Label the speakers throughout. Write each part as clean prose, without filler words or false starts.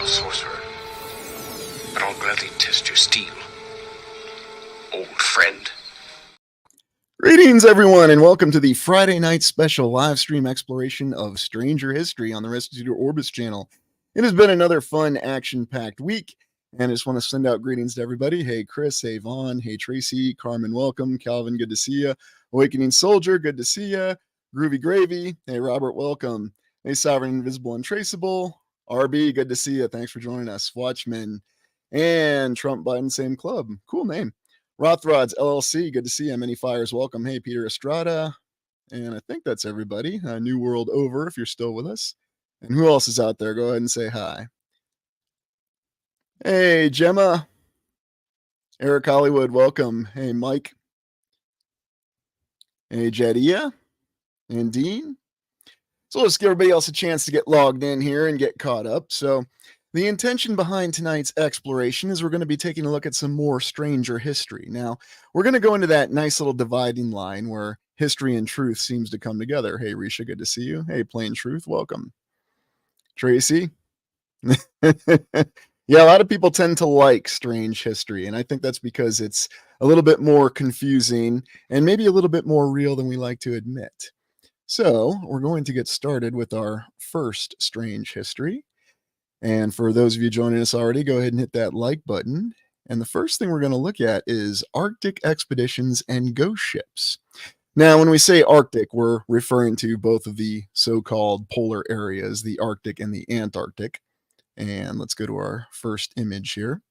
Speaker 1: a sorcerer, but I'll gladly test your steel, old friend.
Speaker 2: Greetings, everyone, and welcome to the Friday night special live stream exploration of Stranger History on the Restitutor Orbis channel. It has been another fun, action-packed week, and I just want to send out greetings to everybody. Hey, Chris. Hey, Vaughn. Hey, Tracy. Carmen, welcome. Calvin, good to see you. Awakening Soldier, good to see you. Groovy Gravy. Hey, Robert, welcome. Hey, Sovereign Invisible and Traceable. RB, good to see you. Thanks for joining us. Watchman and Trump Biden, same club. Cool name. Rothrods LLC, good to see you. Many Fires, welcome. Hey, Peter Estrada. And I think that's everybody. New World Over, if you're still with us. And who else is out there? Go ahead and say hi. Hey, Gemma. Eric Hollywood, welcome. Hey, Mike. Hey, Jadia. And Dean. So let's give everybody else a chance to get logged in here and get caught up. So the intention behind tonight's exploration is we're going to be taking a look at some more Stranger History. Now, we're going to go into that nice little dividing line where history and truth seems to come together. Hey, Risha, good to see you. Hey, Plain Truth, welcome. Tracy. Yeah, a lot of people tend to like Strange History, and I think that's because it's a little bit more confusing and maybe a little bit more real than we like to admit. So we're going to get started with our first Strange History. And for those of you joining us already, go ahead and hit that like button. And the first thing we're going to look at is Arctic expeditions and ghost ships. Now, when we say Arctic, we're referring to both of the so-called polar areas, the Arctic and the Antarctic. And let's go to our first image here.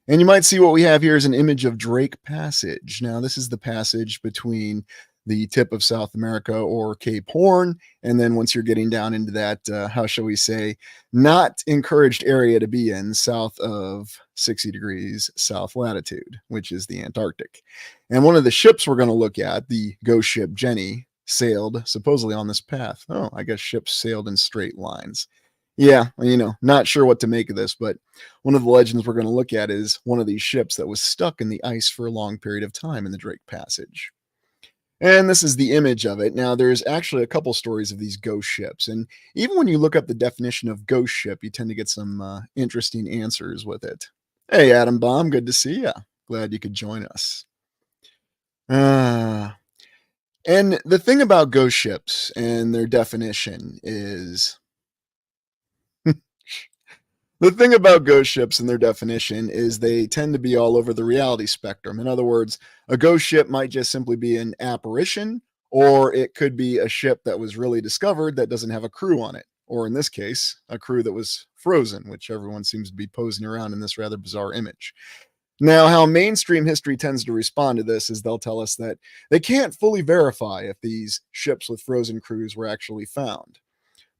Speaker 2: And you might see what we have here is an image of Drake Passage. Now, this is the passage between the tip of South America or Cape Horn. And then once you're getting down into that, how shall we say, not encouraged area to be in, south of 60 degrees south latitude, which is the Antarctic. And one of the ships we're going to look at, the ghost ship Jenny, sailed supposedly on this path. Oh, I guess ships sailed in straight lines. Yeah, not sure what to make of this, but one of the legends we're going to look at is one of these ships that was stuck in the ice for a long period of time in the Drake Passage. And this is the image of it. Now, there's actually a couple stories of these ghost ships. And even when you look up the definition of ghost ship, you tend to get some interesting answers with it. Hey, Adam Bomb, good to see you. Glad you could join us. And the thing about ghost ships and their definition is... The thing about ghost ships and their definition is they tend to be all over the reality spectrum. In other words, a ghost ship might just simply be an apparition, or it could be a ship that was really discovered that doesn't have a crew on it. Or in this case, a crew that was frozen, which everyone seems to be posing around in this rather bizarre image. Now, how mainstream history tends to respond to this is they'll tell us that they can't fully verify if these ships with frozen crews were actually found.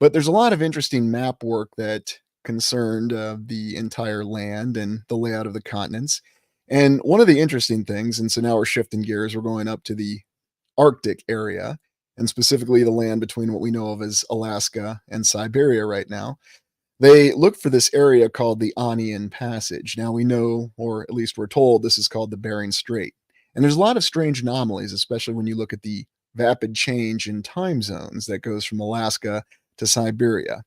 Speaker 2: But there's a lot of interesting map work that concerned the entire land and the layout of the continents. And one of the interesting things, and so now we're shifting gears, we're going up to the Arctic area, and specifically the land between what we know of as Alaska and Siberia right now. They look for this area called the Onion Passage. Now we know, or at least we're told, this is called the Bering Strait. And there's a lot of strange anomalies, especially when you look at the rapid change in time zones that goes from Alaska to Siberia.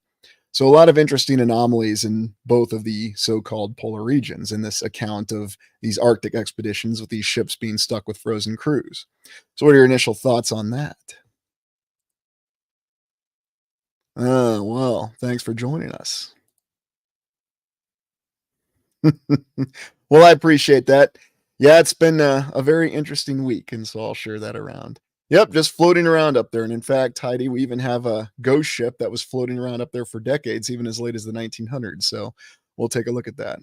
Speaker 2: So a lot of interesting anomalies in both of the so-called polar regions in this account of these Arctic expeditions with these ships being stuck with frozen crews. So what are your initial thoughts on that? Well, thanks for joining us. Well, I appreciate that. Yeah, it's been a very interesting week, and so I'll share that around. Yep, just floating around up there. And in fact, Heidi, we even have a ghost ship that was floating around up there for decades, even as late as the 1900s. So we'll take a look at that.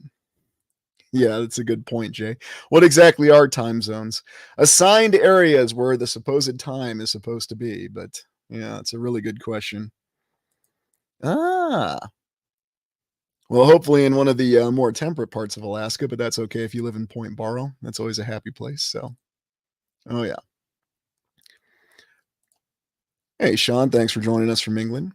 Speaker 2: Yeah, that's a good point, Jay. What exactly are time zones? Assigned areas where the supposed time is supposed to be. But yeah, it's a really good question. Ah, well, hopefully in one of the more temperate parts of Alaska, but that's okay if you live in Point Barrow. That's always a happy place. So, oh yeah. Hey, Sean, thanks for joining us from England.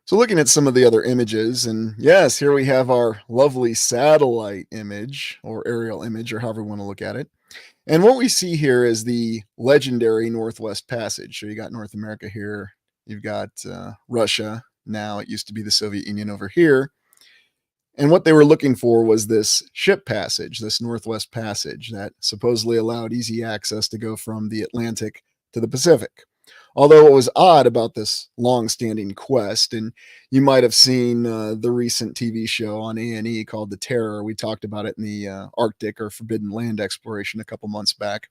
Speaker 2: So looking at some of the other images, and yes, here we have our lovely satellite image or aerial image or however you want to look at it. And what we see here is the legendary Northwest Passage. So you got North America here, you've got Russia. Now it used to be the Soviet Union over here. And what they were looking for was this ship passage, this Northwest Passage that supposedly allowed easy access to go from the Atlantic to the Pacific. Although what was odd about this long-standing quest, and you might have seen the recent TV show on A&E called The Terror. We talked about it in the Arctic or Forbidden Land exploration a couple months back.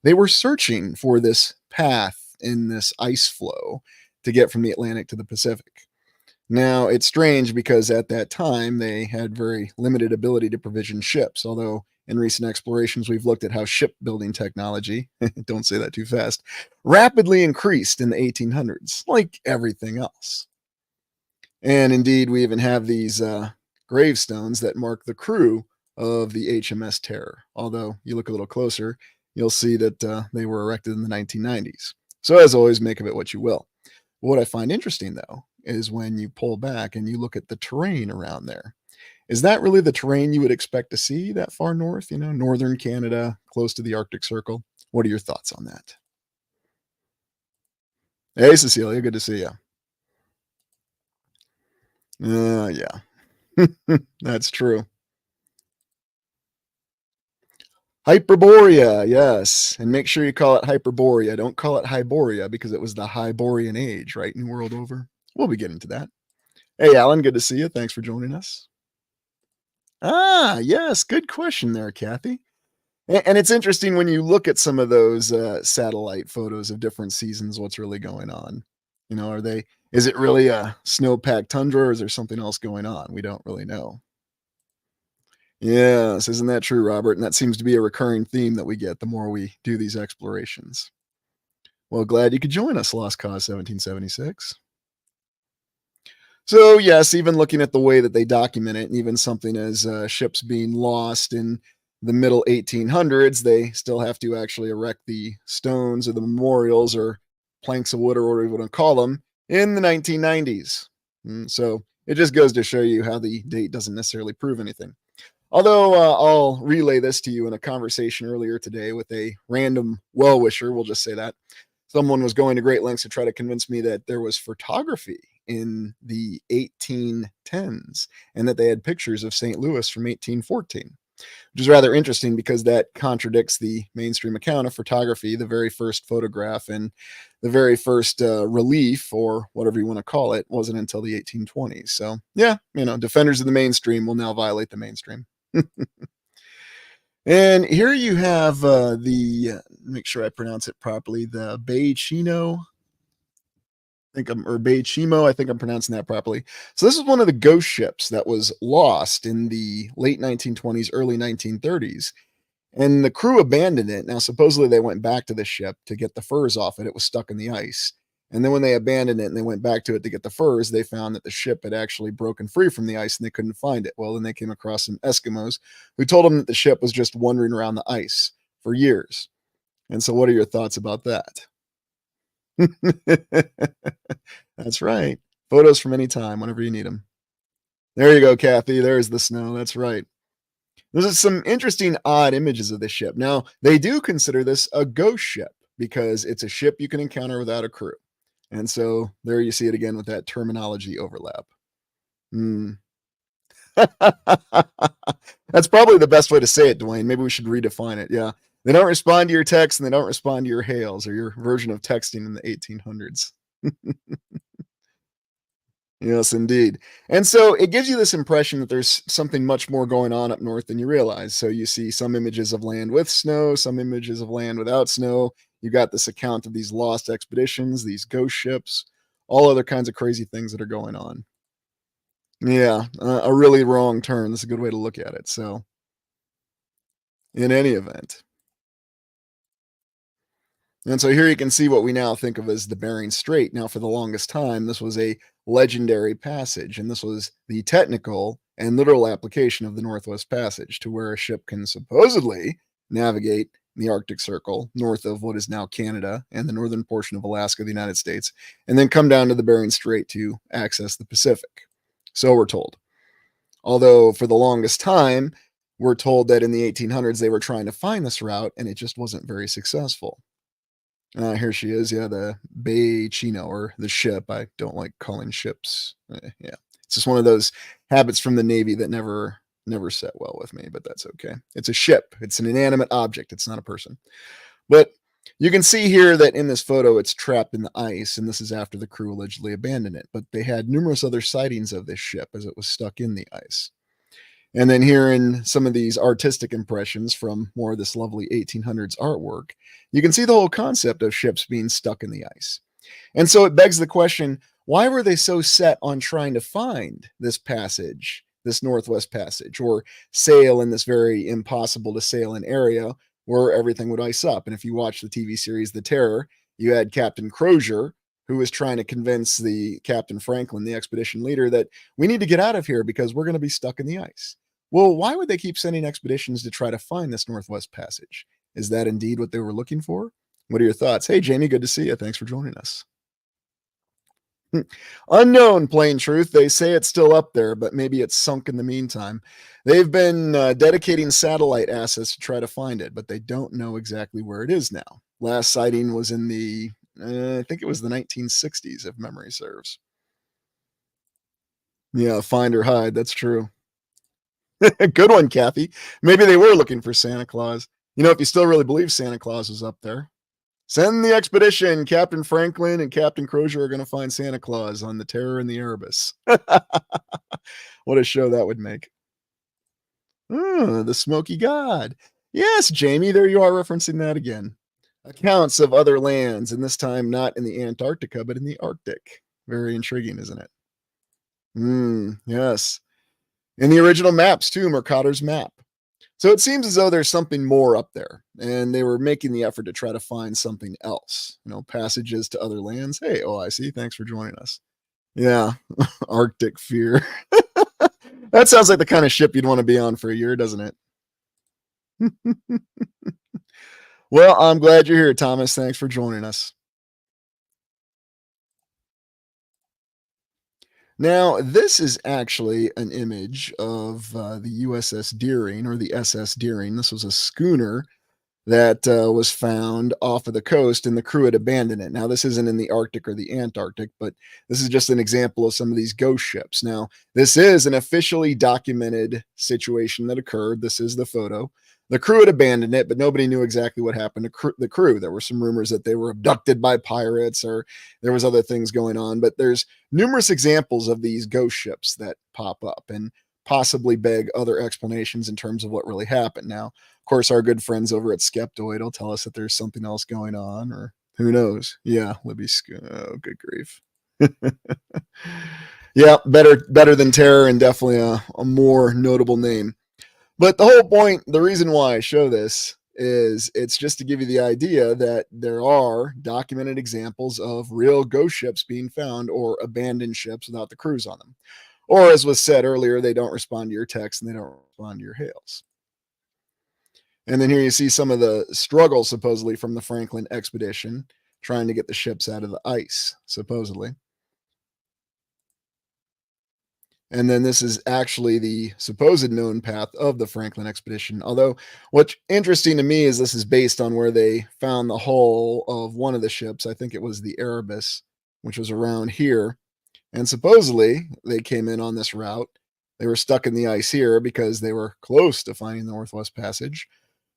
Speaker 2: They were searching for this path in this ice flow to get from the Atlantic to the Pacific. Now, it's strange because at that time they had very limited ability to provision ships, although in recent explorations we've looked at how shipbuilding technology, don't say that too fast, rapidly increased in the 1800s, like everything else. And indeed, we even have these gravestones that mark the crew of the HMS Terror. Although you look a little closer, you'll see that they were erected in the 1990s. So as always, make of it what you will. What I find interesting, though, is when you pull back and you look at the terrain around there. Is that really the terrain you would expect to see that far north? You know, northern Canada, close to the Arctic Circle. What are your thoughts on that? Hey, Cecilia, good to see you. Yeah, that's true. Hyperborea, yes. And make sure you call it Hyperborea. Don't call it Hyboria because it was the Hyborian Age, right? New World over. We'll be getting to that. Hey, Alan, good to see you. Thanks for joining us. Ah, yes. Good question there, Kathy. And it's interesting when you look at some of those satellite photos of different seasons, what's really going on. You know, is it really a snow-packed tundra or is there something else going on? We don't really know. Yes, isn't that true, Robert? And that seems to be a recurring theme that we get the more we do these explorations. Well, glad you could join us, Lost Cause 1776. So, yes, even looking at the way that they document it, and even something as ships being lost in the middle 1800s, they still have to actually erect the stones or the memorials or planks of wood or whatever you want to call them in the 1990s. So it just goes to show you how the date doesn't necessarily prove anything. Although I'll relay this to you in a conversation earlier today with a random well wisher, we'll just say that. Someone was going to great lengths to try to convince me that there was photography in the 1810s and that they had pictures of St. Louis from 1814, which is rather interesting because that contradicts the mainstream account of photography. The very first photograph and the very first relief, or whatever you want to call it, wasn't until the 1820s. So, yeah, defenders of the mainstream will now violate the mainstream. And here you have make sure I pronounce it properly, the Beijino. Or Beijimo, I think I'm pronouncing that properly. So this is one of the ghost ships that was lost in the late 1920s, early 1930s. And the crew abandoned it. Now, supposedly they went back to the ship to get the furs off it. It was stuck in the ice. And then when they abandoned it and they went back to it to get the furs, they found that the ship had actually broken free from the ice and they couldn't find it. Well, then they came across some Eskimos who told them that the ship was just wandering around the ice for years. And so, what are your thoughts about that? That's right. Photos from any time, whenever you need them. There you go, Kathy. There's the snow. That's right. There's some interesting, odd images of this ship. Now, they do consider this a ghost ship because it's a ship you can encounter without a crew. And so there you see it again with that terminology overlap. That's probably the best way to say it, Dwayne. Maybe we should redefine it. Yeah. They don't respond to your texts and they don't respond to your hails or your version of texting in the 1800s. Yes, indeed. And so it gives you this impression that there's something much more going on up north than you realize. So you see some images of land with snow, some images of land without snow. You got this account of these lost expeditions, these ghost ships, all other kinds of crazy things that are going on. Yeah, a really wrong turn. That's a good way to look at it. So, in any event. And so here you can see what we now think of as the Bering Strait. Now, for the longest time, this was a legendary passage, and this was the technical and literal application of the Northwest Passage to where a ship can supposedly navigate the Arctic Circle north of what is now Canada and the northern portion of Alaska, the United States, and then come down to the Bering Strait to access the Pacific. So we're told. Although for the longest time, we're told that in the 1800s they were trying to find this route and it just wasn't very successful. Here she is. Yeah, the Bay Chino or the ship. I don't like calling ships. Yeah. It's just one of those habits from the Navy that never set well with me, but that's okay. It's a ship. It's an inanimate object. It's not a person. But you can see here that in this photo, it's trapped in the ice, and this is after the crew allegedly abandoned it. But they had numerous other sightings of this ship as it was stuck in the ice. And then here in some of these artistic impressions from more of this lovely 1800s artwork, you can see the whole concept of ships being stuck in the ice. And so it begs the question, why were they so set on trying to find this passage, this Northwest Passage, or sail in this very impossible to sail in area where everything would ice up? And if you watch the TV series The Terror, you had Captain Crozier, who was trying to convince the Captain Franklin, the expedition leader, that we need to get out of here because we're going to be stuck in the ice. Well, why would they keep sending expeditions to try to find this Northwest Passage? Is that indeed what they were looking for? What are your thoughts? Hey, Jamie, good to see you. Thanks for joining us. Unknown, plain truth. They say it's still up there, but maybe it's sunk in the meantime. They've been dedicating satellite assets to try to find it, but they don't know exactly where it is now. Last sighting was in the, I think it was the 1960s, if memory serves. Yeah, find or hide. That's true. Good one, Kathy. Maybe they were looking for Santa Claus. You know, if you still really believe Santa Claus is up there, send the expedition. Captain Franklin and Captain Crozier are going to find Santa Claus on the Terror and the Erebus. What a show that would make. The Smoky God. Yes, Jamie, there you are referencing that again. Accounts of other lands, and this time not in the Antarctica, but in the Arctic. Very intriguing, isn't it? Yes. In the original maps, too, Mercator's map. So it seems as though there's something more up there, and they were making the effort to try to find something else. You know, passages to other lands. Hey, OIC, thanks for joining us. Yeah, Arctic Fear. That sounds like the kind of ship you'd want to be on for a year, doesn't it? Well, I'm glad you're here, Thomas. Thanks for joining us. Now, this is actually an image of the USS Deering or the SS Deering. This was a schooner that was found off of the coast, and the crew had abandoned it. Now, this isn't in the Arctic or the Antarctic, but this is just an example of some of these ghost ships. Now, this is an officially documented situation that occurred. This is the photo. The crew had abandoned it, but nobody knew exactly what happened to the crew. There were some rumors that they were abducted by pirates, or there was other things going on. But there's numerous examples of these ghost ships that pop up and possibly beg other explanations in terms of what really happened. Now, of course, our good friends over at Skeptoid will tell us that there's something else going on, or who knows? Yeah, Libby Oh, good grief. Yeah, better than Terror, and definitely a more notable name. But the whole point, the reason why I show this is it's just to give you the idea that there are documented examples of real ghost ships being found or abandoned ships without the crews on them. Or as was said earlier, they don't respond to your texts and they don't respond to your hails. And then here you see some of the struggles supposedly from the Franklin expedition trying to get the ships out of the ice, supposedly. And then this is actually the supposed known path of the Franklin expedition. Although what's interesting to me is this is based on where they found the hull of one of the ships. I think it was the Erebus, which was around here. And supposedly they came in on this route. They were stuck in the ice here because they were close to finding the Northwest Passage.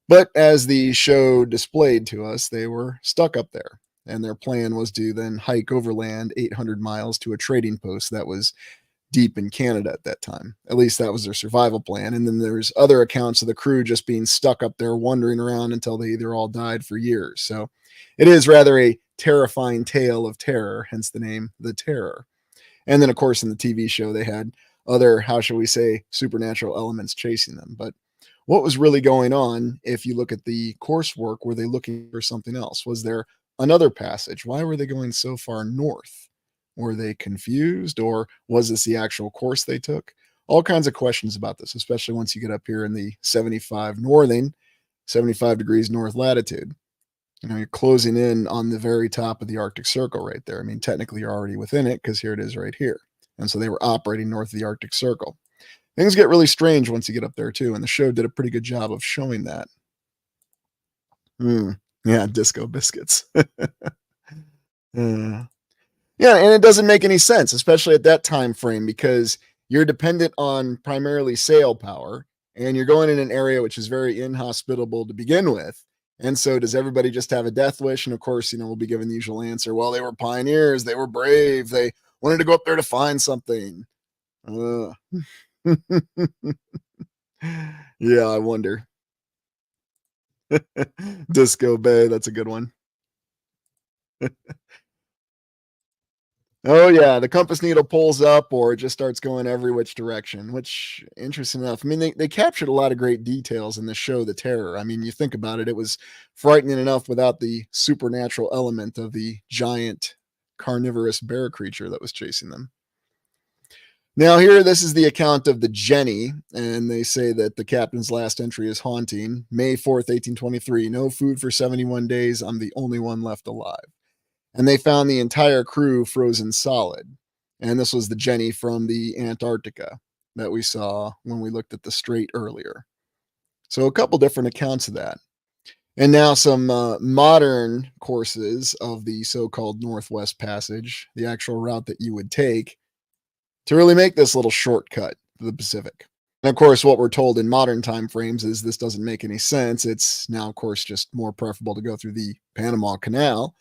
Speaker 2: But as the show displayed to us, they were stuck up there. And their plan was to then hike overland 800 miles to a trading post that was deep in Canada at that time. At least that was their survival plan. And then there's other accounts of the crew just being stuck up there wandering around until they either all died for years. So it is rather a terrifying tale of terror, hence the name The Terror. And then, of course, in the TV show, they had other, how shall we say, supernatural elements chasing them. But what was really going on, if you look at the coursework, were they looking for something else? Was there another passage? Why were they going so far north? Were they confused, or was this the actual course they took? All kinds of questions about this, especially once you get up here in the 75 northing, 75 degrees north latitude. You know, you're closing in on the very top of the Arctic Circle right there. I mean, technically you're already within it because here it is right here. And so they were operating north of the Arctic Circle. Things get really strange once you get up there too, and the show did a pretty good job of showing that. Yeah, disco biscuits. Yeah, and it doesn't make any sense, especially at that time frame, because you're dependent on primarily sail power, and you're going in an area which is very inhospitable to begin with. And so, does everybody just have a death wish? And of course, we'll be given the usual answer: well, they were pioneers, they were brave, they wanted to go up there to find something. Uh. Yeah, I wonder. Disco Bay, that's a good one. Oh yeah, the compass needle pulls up or it just starts going every which direction, which interesting enough. I mean, they captured a lot of great details in the show The Terror. I mean, you think about it, it was frightening enough without the supernatural element of the giant carnivorous bear creature that was chasing them. Now, here, this is the account of the Jenny, and they say that the captain's last entry is haunting. May 4th, 1823. No food for 71 days. I'm the only one left alive. And they found the entire crew frozen solid. And this was the Jenny from the Antarctica that we saw when we looked at the strait earlier. So, a couple different accounts of that. And now some modern courses of the so-called Northwest Passage, the actual route that you would take to really make this little shortcut to the Pacific. And of course, what we're told in modern time frames is this doesn't make any sense. It's now, of course, just more preferable to go through the Panama Canal.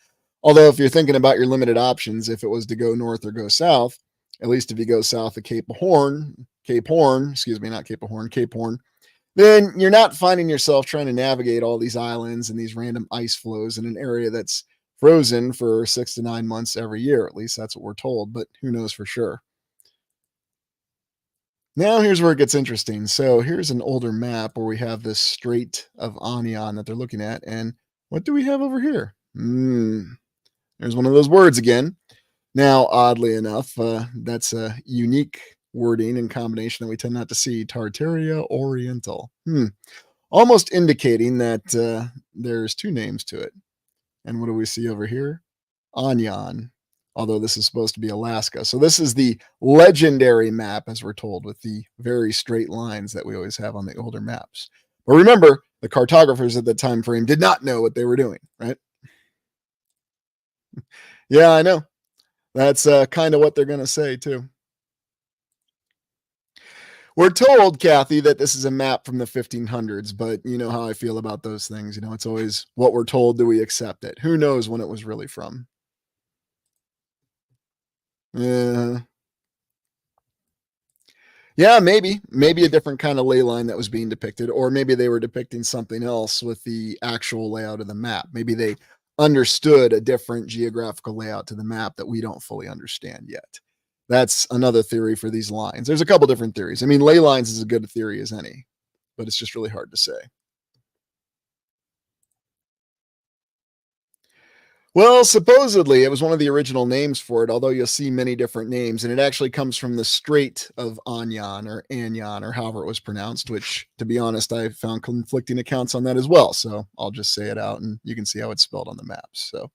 Speaker 2: Although, if you're thinking about your limited options, if it was to go north or go south, at least if you go south of Cape Horn, not Cape Horn, Cape Horn, then you're not finding yourself trying to navigate all these islands and these random ice flows in an area that's frozen for 6 to 9 months every year. At least that's what we're told, but who knows for sure. Now here's where it gets interesting. So here's an older map where we have this Strait of Anian that they're looking at. And what do we have over here? There's one of those words again. Now, oddly enough, that's a unique wording and combination that we tend not to see. Tartaria Oriental. Almost indicating that there's two names to it. And what do we see over here? Anyan. Although this is supposed to be Alaska. So this is the legendary map, as we're told, with the very straight lines that we always have on the older maps. But remember, the cartographers at the time frame did not know what they were doing, right? Yeah, I know. That's kind of what they're going to say, too. We're told, Kathy, that this is a map from the 1500s, but you know how I feel about those things. It's always what we're told, do we accept it? Who knows when it was really from? Yeah. Yeah, maybe a different kind of ley line that was being depicted, or maybe they were depicting something else with the actual layout of the map. Maybe they understood a different geographical layout to the map that we don't fully understand yet. That's another theory for these lines. There's a couple different theories. I mean, ley lines is as good a theory as any, but it's just really hard to say. Well, supposedly it was one of the original names for it, although you'll see many different names, and it actually comes from the Strait of Anyan or Anyan or however it was pronounced, which, to be honest, I found conflicting accounts on that as well. So I'll just say it out and you can see how it's spelled on the maps. So,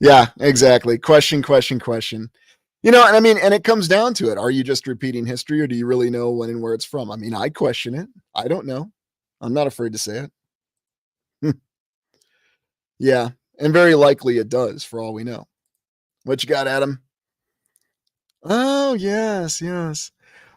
Speaker 2: yeah, exactly. Question. And I mean, and it comes down to it. Are you just repeating history or do you really know when and where it's from? I mean, I question it. I don't know. I'm not afraid to say it. Yeah, and very likely it does for all we know. What you got, Adam? Oh, yes.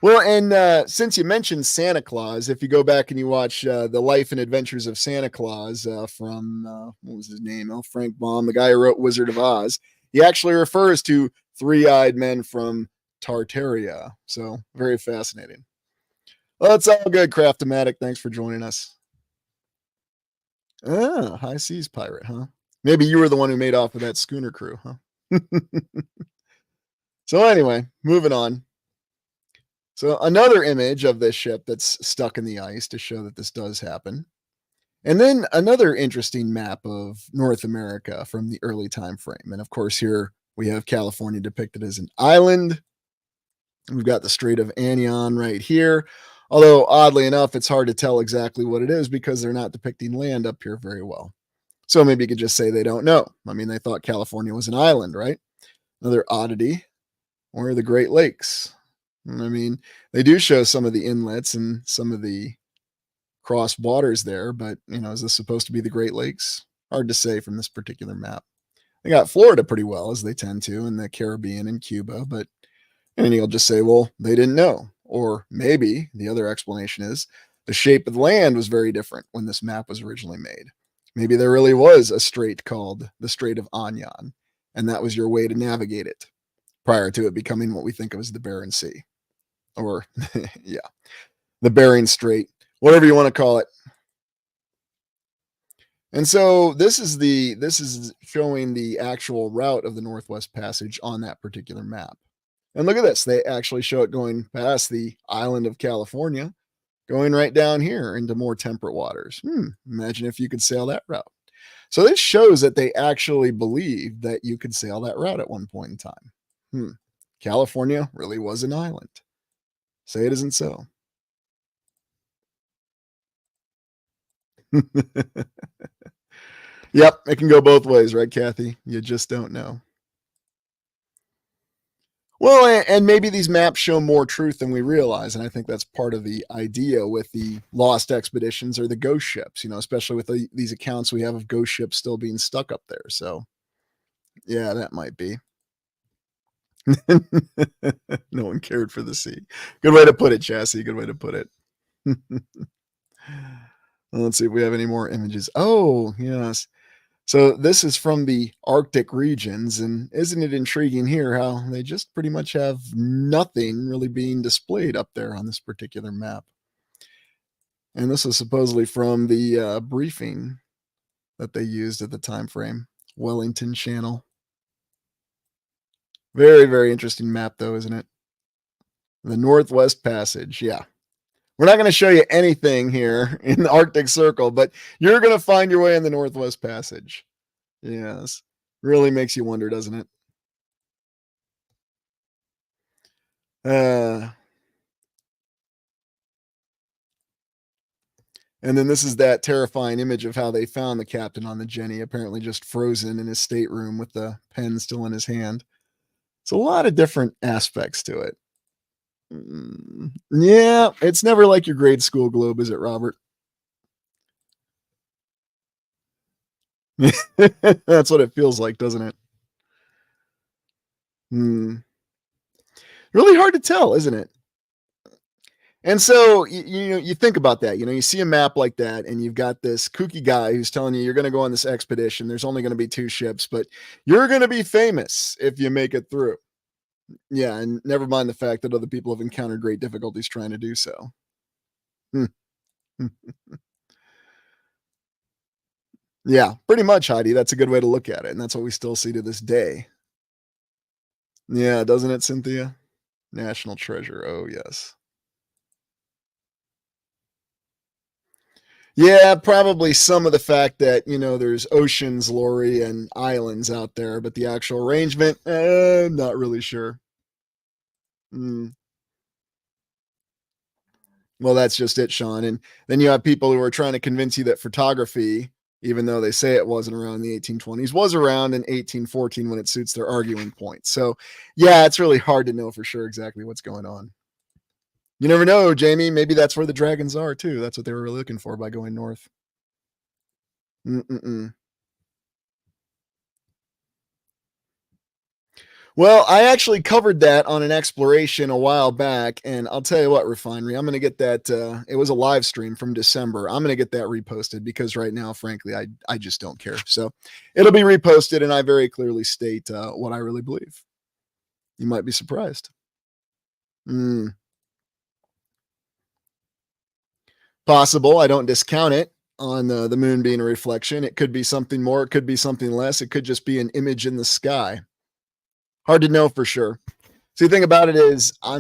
Speaker 2: Well, and since you mentioned Santa Claus, if you go back and you watch The Life and Adventures of Santa Claus from, what was his name? Oh, Frank Baum, the guy who wrote Wizard of Oz, he actually refers to three-eyed men from Tartaria. So very fascinating. Well, it's all good, Craft-O-Matic. Thanks for joining us. Ah, high seas pirate, huh? Maybe you were the one who made off with that schooner crew, huh? So anyway, moving on. So another image of this ship that's stuck in the ice to show that this does happen. And then another interesting map of North America from the early time frame. And of course, here we have California depicted as an island. We've got the Strait of Anian right here. Although, oddly enough, it's hard to tell exactly what it is because they're not depicting land up here very well. So maybe you could just say they don't know. I mean, they thought California was an island, right? Another oddity. Or the Great Lakes. I mean, they do show some of the inlets and some of the cross waters there, but is this supposed to be the Great Lakes? Hard to say from this particular map. They got Florida pretty well, as they tend to, in the Caribbean and Cuba, but and then you'll just say, well, they didn't know. Or maybe the other explanation is the shape of the land was very different when this map was originally made. Maybe there really was a strait called the Strait of Anyan, and that was your way to navigate it prior to it becoming what we think of as the Bering Sea. Or, yeah, the Bering Strait, whatever you want to call it. And so this is showing the actual route of the Northwest Passage on that particular map. And look at this. They actually show it going past the island of California, going right down here into more temperate waters. Imagine if you could sail that route. So this shows that they actually believed that you could sail that route at one point in time. California really was an island. Say it isn't so. Yep, it can go both ways, right, Kathy? You just don't know. Well, and maybe these maps show more truth than we realize, and I think that's part of the idea with the lost expeditions or the ghost ships, especially with these accounts we have of ghost ships still being stuck up there. So, yeah, that might be. No one cared for the sea. Good way to put it, Chassis. Good way to put it. Let's see if we have any more images. Oh, yes. So this is from the Arctic regions, and isn't it intriguing here how they just pretty much have nothing really being displayed up there on this particular map? And this is supposedly from the briefing that they used at the time frame, Wellington Channel. Very, very interesting map, though, isn't it? The Northwest Passage, yeah. We're not going to show you anything here in the Arctic Circle, but you're going to find your way in the Northwest Passage. Yes. Really makes you wonder, doesn't it? And then this is that terrifying image of how they found the captain on the Jenny, apparently just frozen in his stateroom with the pen still in his hand. It's a lot of different aspects to it. Yeah, it's never like your grade school globe, is it, Robert? That's what it feels like, doesn't it? Really hard to tell, isn't it? And so you think about that. You see a map like that, and you've got this kooky guy who's telling you you're going to go on this expedition. There's only going to be 2 ships, but you're going to be famous if you make it through. Yeah, and never mind the fact that other people have encountered great difficulties trying to do so. Yeah, pretty much, Heidi. That's a good way to look at it, and that's what we still see to this day. Yeah, doesn't it, Cynthia? National treasure. Oh, yes. Yeah, probably some of the fact that, there's oceans, Lori, and islands out there, but the actual arrangement, not really sure. Well, that's just it, Sean. And then you have people who are trying to convince you that photography, even though they say it wasn't around in the 1820s, was around in 1814 when it suits their arguing point. So, yeah, it's really hard to know for sure exactly what's going on. You never know, Jamie. Maybe that's where the dragons are, too. That's what they were really looking for by going north. Well, I actually covered that on an exploration a while back, and I'll tell you what, Refinery, I'm going to get that. It was a live stream from December. I'm going to get that reposted because right now, frankly, I just don't care. So it'll be reposted, and I very clearly state what I really believe. You might be surprised. Possible. I don't discount it on the moon being a reflection. It could be something more. It could be something less. It could just be an image in the sky. Hard to know for sure. So the thing about it is I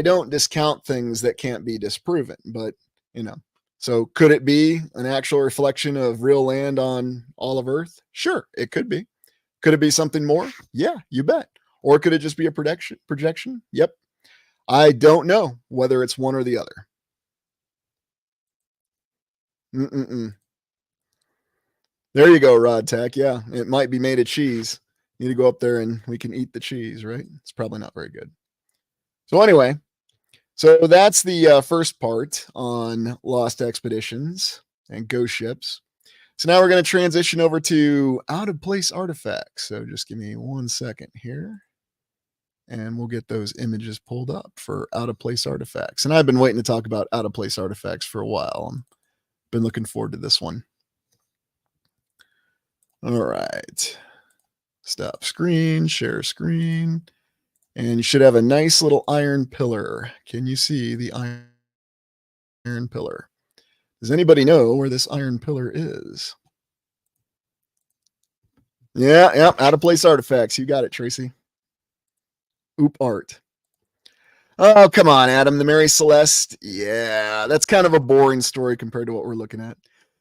Speaker 2: don't discount things that can't be disproven, but so could it be an actual reflection of real land on all of Earth? Sure, it could be. Could it be something more? Yeah, you bet. Or could it just be a projection? Yep. I don't know whether it's one or the other. There you go, Rod Tech. Yeah, it might be made of cheese. Need to go up there and we can eat the cheese, right? It's probably not very good. So anyway, so that's the first part on lost expeditions and ghost ships. So now we're going to transition over to out of place artifacts. So just give me 1 second here and we'll get those images pulled up for out of place artifacts. And I've been waiting to talk about out of place artifacts for a while. I've been looking forward to this one. All right. Stop screen, share screen. And you should have a nice little iron pillar. Can you see the iron pillar? Does anybody know where this iron pillar is? Yeah, out of place artifacts. You got it, Tracy. Oop art. Oh, come on, Adam. The Mary Celeste. Yeah, that's kind of a boring story compared to what we're looking at.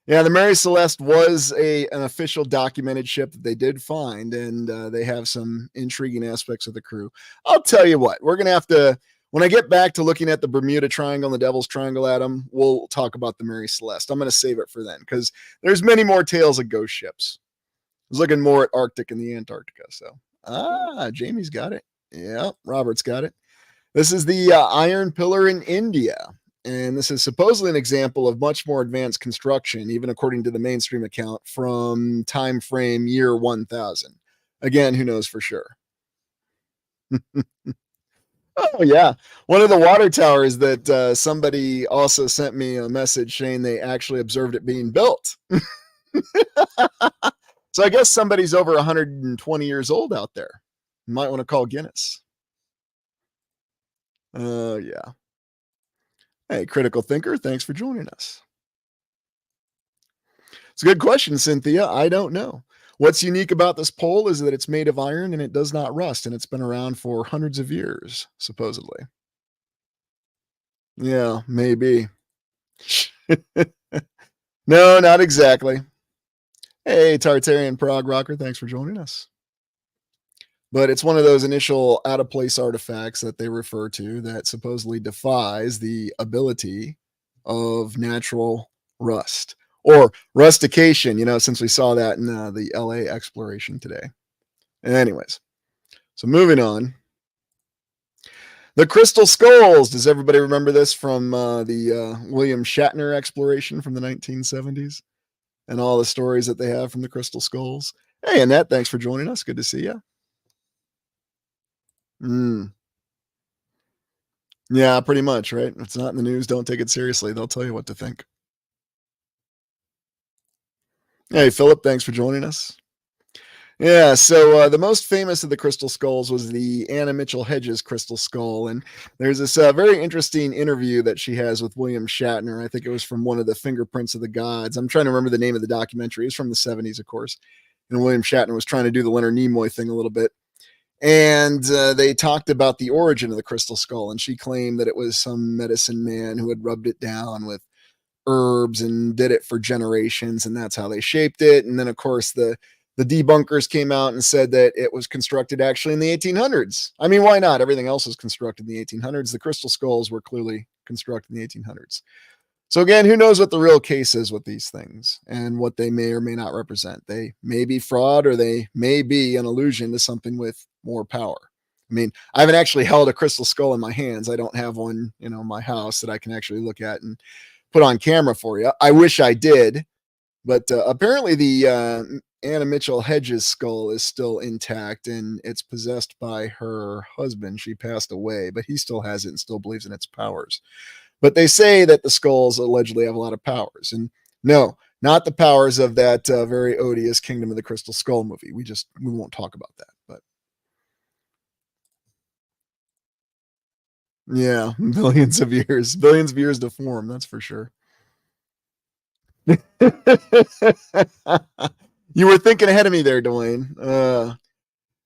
Speaker 2: Yeah, the Mary Celeste was an official documented ship that they did find, and they have some intriguing aspects of the crew. I'll tell you what, we're going to have to, when I get back to looking at the Bermuda Triangle and the Devil's Triangle, Adam, we'll talk about the Mary Celeste. I'm going to save it for then, because there's many more tales of ghost ships. I was looking more at Arctic and the Antarctica, so. Jamie's got it. Yeah, Robert's got it. This is the Iron Pillar in India. And this is supposedly an example of much more advanced construction, even according to the mainstream account from time frame year 1000. Again, who knows for sure? Oh, yeah. One of the water towers that somebody also sent me a message saying they actually observed it being built. So I guess somebody's over 120 years old out there. You might want to call Guinness. Yeah. Hey, Critical Thinker, thanks for joining us. It's a good question, Cynthia. I don't know. What's unique about this pole is that it's made of iron and it does not rust, and it's been around for hundreds of years, supposedly. Yeah, maybe. No, not exactly. Hey, Tartarian Prague Rocker, thanks for joining us. But it's one of those initial out of place artifacts that they refer to that supposedly defies the ability of natural rust or rustication, since we saw that in the LA exploration today. Anyways, so moving on. The Crystal Skulls. Does everybody remember this from the William Shatner exploration from the 1970s and all the stories that they have from the Crystal Skulls? Hey, Annette, thanks for joining us. Good to see you. Yeah, pretty much, right? If it's not in the news, don't take it seriously. They'll tell you what to think. Hey, Philip, thanks for joining us. Yeah, so the most famous of the crystal skulls was the Anna Mitchell Hedges crystal skull. And there's this very interesting interview that she has with William Shatner. I think it was from one of the Fingerprints of the Gods. I'm trying to remember the name of the documentary. It's from the 70s, of course. And William Shatner was trying to do the Leonard Nimoy thing a little bit. And they talked about the origin of the crystal skull, and she claimed that it was some medicine man who had rubbed it down with herbs and did it for generations, and that's how they shaped it. And then, of course, the debunkers came out and said that it was constructed actually in the 1800s. I mean, why not? Everything else was constructed in the 1800s. The crystal skulls were clearly constructed in the 1800s. So again, who knows what the real case is with these things and what they may or may not represent. They may be fraud, or they may be an allusion to something with more power. I mean, I haven't actually held a crystal skull in my hands. I don't have one, in my house that I can actually look at and put on camera for you. I wish I did, but apparently the Anna Mitchell Hedges skull is still intact, and it's possessed by her husband. She passed away, but he still has it and still believes in its powers. But they say that the skulls allegedly have a lot of powers. And no, not the powers of that very odious Kingdom of the Crystal Skull movie. We won't talk about that. But yeah, billions of years to form. That's for sure. You were thinking ahead of me there, Dwayne.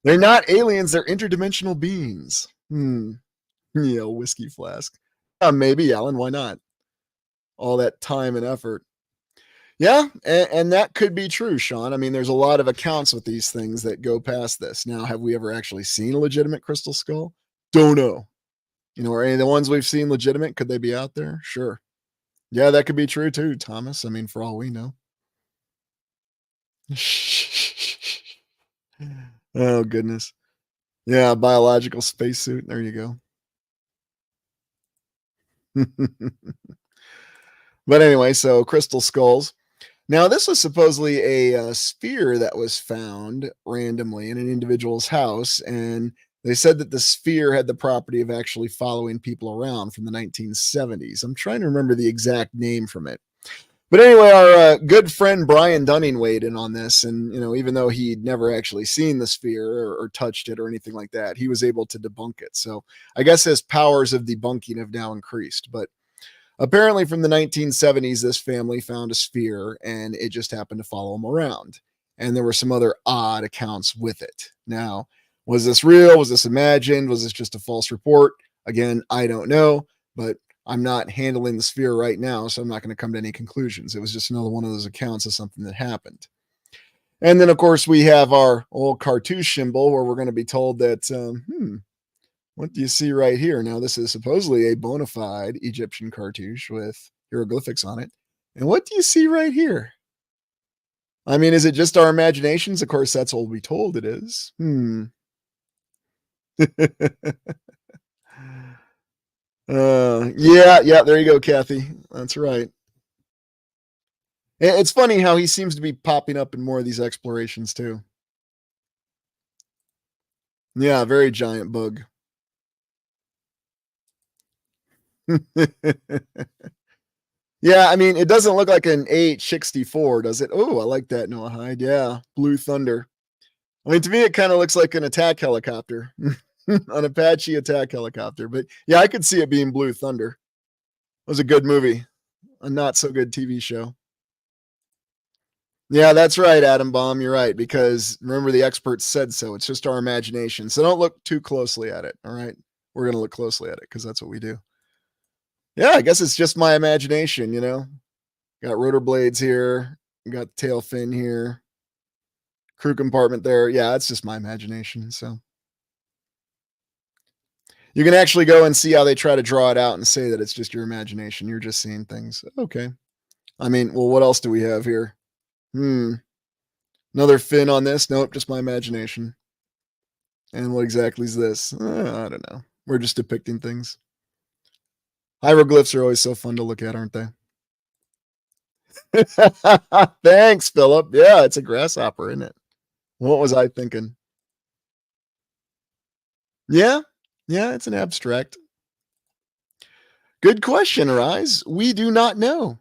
Speaker 2: They're not aliens. They're interdimensional beings. Yeah, whiskey flask. Maybe, Alan. Why not? All that time and effort. Yeah, and that could be true, Sean. I mean, there's a lot of accounts with these things that go past this. Now, have we ever actually seen a legitimate crystal skull? Don't know. Are any of the ones we've seen legitimate? Could they be out there? Sure. Yeah, that could be true too, Thomas. I mean, for all we know. Oh, goodness. Yeah, biological spacesuit. There you go. But anyway, so crystal skulls. Now, this was supposedly a sphere that was found randomly in an individual's house, and they said that the sphere had the property of actually following people around from the 1970s. I'm trying to remember the exact name from it. But anyway, our good friend Brian Dunning weighed in on this, and even though he'd never actually seen the sphere or touched it or anything like that, he was able to debunk it. So I guess his powers of debunking have now increased. But apparently, from the 1970s, this family found a sphere, and it just happened to follow them around. And there were some other odd accounts with it. Now, was this real? Was this imagined? Was this just a false report? Again, I don't know, but I'm not handling the sphere right now, so I'm not going to come to any conclusions. It was just another one of those accounts of something that happened. And then, of course, we have our old cartouche symbol where we're going to be told that, what do you see right here? Now, this is supposedly a bona fide Egyptian cartouche with hieroglyphics on it. And what do you see right here? I mean, is it just our imaginations? Of course, that's what we'll be told it is. Yeah, there you go, Kathy. That's right. It's funny how he seems to be popping up in more of these explorations too. Yeah, very giant bug. Yeah, I mean, it doesn't look like an H-64, does it? Oh, I like that, Noah Hyde. Yeah, Blue Thunder. I mean, to me, it kind of looks like an attack helicopter, an Apache attack helicopter. But yeah, I could see it being Blue Thunder. It was a good movie, a not so good TV show. Yeah, that's right, Adam Bomb. You're right, because remember, the experts said so. It's just our imagination. So don't look too closely at it. All right. We're going to look closely at it because that's what we do. Yeah, I guess it's just my imagination, Got rotor blades here, got the tail fin here, crew compartment there. Yeah, it's just my imagination. So you can actually go and see how they try to draw it out and say that it's just your imagination. You're just seeing things. Okay. I mean, well, what else do we have here? Another fin on this? Nope, just my imagination. And what exactly is this? I don't know. We're just depicting things. Hieroglyphs are always so fun to look at, aren't they? Thanks, Philip. Yeah, it's a grasshopper, isn't it? What was I thinking? Yeah, it's an abstract. Good question, Rise. We do not know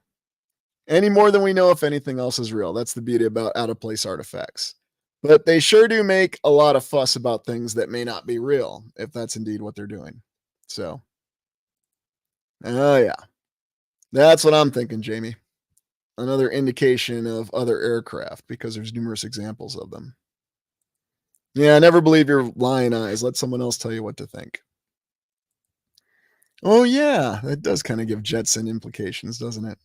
Speaker 2: any more than we know if anything else is real. That's the beauty about out of place artifacts. But they sure do make a lot of fuss about things that may not be real, if that's indeed what they're doing. So, oh, yeah. That's what I'm thinking, Jamie. Another indication of other aircraft because there's numerous examples of them. Yeah, never believe your lying eyes. Let someone else tell you what to think. Oh, yeah. That does kind of give Jetson implications, doesn't it?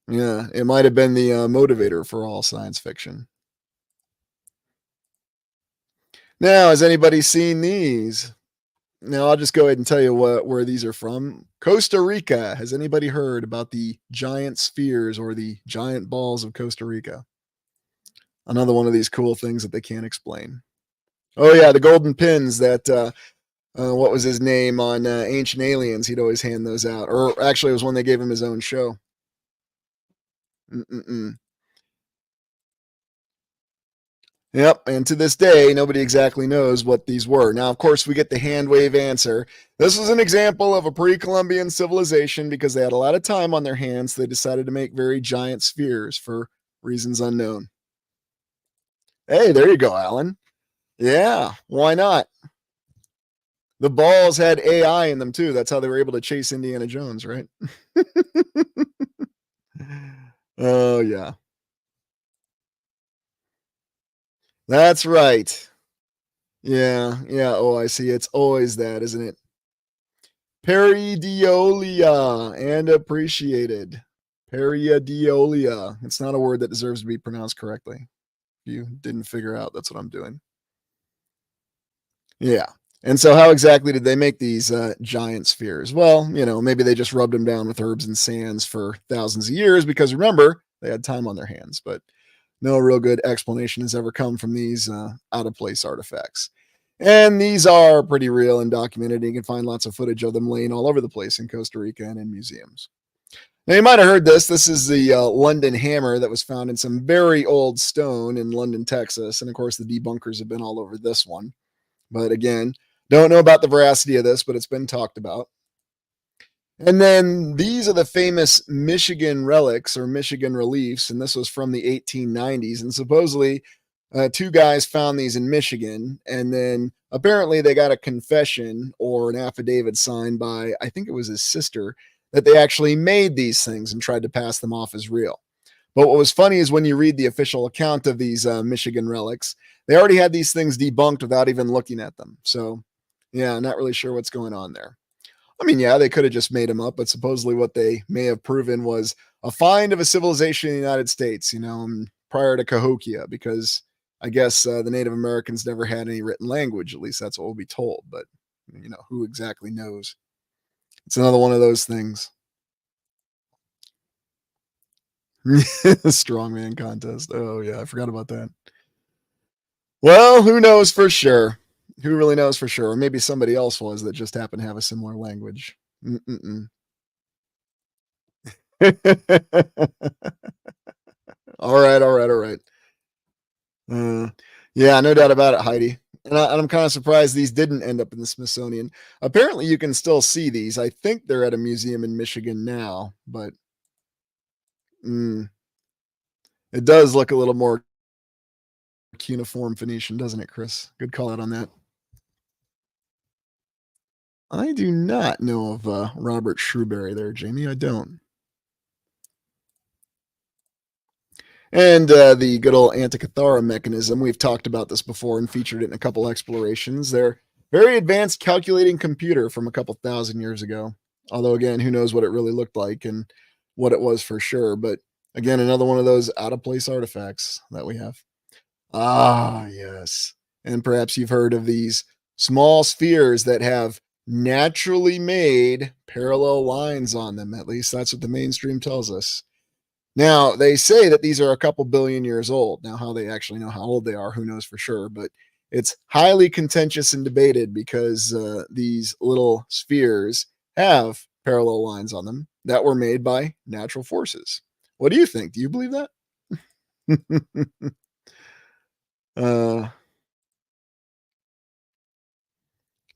Speaker 2: Yeah, it might have been the motivator for all science fiction. Now, has anybody seen these? Now, I'll just go ahead and tell you where these are from. Costa Rica. Has anybody heard about the giant spheres or the giant balls of Costa Rica? Another one of these cool things that they can't explain. Oh, yeah, the golden pins that, what was his name on Ancient Aliens? He'd always hand those out. Or actually, it was when they gave him his own show. Yep, and to this day, nobody exactly knows what these were. Now, of course, we get the hand wave answer. This was an example of a pre-Columbian civilization because they had a lot of time on their hands. They decided to make very giant spheres for reasons unknown. Hey, there you go, Alan. Yeah, why not? The balls had AI in them too. That's how they were able to chase Indiana Jones, right? Oh, yeah. That's right. Yeah. Oh, I see. It's always that, isn't it? Pareidolia and appreciated. Pareidolia. It's not a word that deserves to be pronounced correctly. If you didn't figure out, that's what I'm doing. Yeah. And so, how exactly did they make these giant spheres? Well, maybe they just rubbed them down with herbs and sands for thousands of years because remember, they had time on their hands. But no real good explanation has ever come from these out of place artifacts. And these are pretty real and documented. You can find lots of footage of them laying all over the place in Costa Rica and in museums. Now, you might have heard this. This is the London hammer that was found in some very old stone in London, Texas. And of course, the debunkers have been all over this one. But again, don't know about the veracity of this, but it's been talked about. And then these are the famous Michigan relics or Michigan reliefs. And this was from the 1890s. And supposedly, two guys found these in Michigan. And then apparently, they got a confession or an affidavit signed by, I think it was his sister, that they actually made these things and tried to pass them off as real. But what was funny is when you read the official account of these Michigan relics, they already had these things debunked without even looking at them. So, yeah, not really sure what's going on there. I mean, yeah, they could have just made them up, but supposedly what they may have proven was a find of a civilization in the United States, prior to Cahokia, because I guess the Native Americans never had any written language. At least that's what we'll be told. But, who exactly knows? It's another one of those things. Strongman contest. Oh, yeah, I forgot about that. Well, who knows for sure? Who really knows for sure? Or maybe somebody else was that just happened to have a similar language. All right, all right, all right. Yeah, no doubt about it, Heidi. And I'm kind of surprised these didn't end up in the Smithsonian. Apparently, you can still see these. I think they're at a museum in Michigan now, but it does look a little more cuneiform Phoenician, doesn't it, Chris? Good call out on that. I do not know of Robert Shrewberry there, Jamie. I don't. And the good old Antikythera mechanism, we've talked about this before and featured it in a couple explorations. They're very advanced calculating computer from a couple thousand years ago. Although, again, who knows what it really looked like and what it was for sure. But again, another one of those out of place artifacts that we have. Ah, yes. And perhaps you've heard of these small spheres that have naturally made parallel lines on them. At least that's what the mainstream tells us. Now, they say that these are a couple billion years old. Now, how they actually know how old they are, who knows for sure, but it's highly contentious and debated because these little spheres have parallel lines on them that were made by natural forces. What do you think? Do you believe that? uh,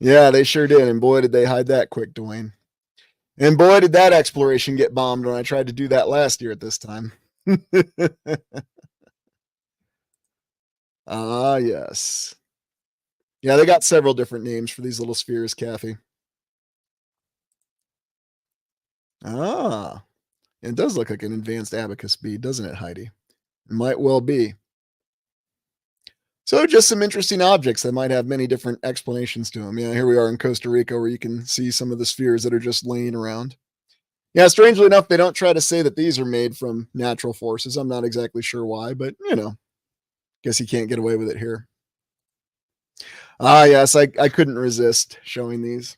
Speaker 2: yeah, they sure did. And boy, did they hide that quick, Dwayne. And boy, did that exploration get bombed when I tried to do that last year at this time. Ah, yes. Yeah, they got several different names for these little spheres, Kathy. Ah, it does look like an advanced abacus bead, doesn't it, Heidi? It might well be. So, just some interesting objects that might have many different explanations to them. Yeah, here we are in Costa Rica where you can see some of the spheres that are just laying around. Yeah, strangely enough, they don't try to say that these are made from natural forces. I'm not exactly sure why, but guess you can't get away with it here. Ah, yes, I couldn't resist showing these.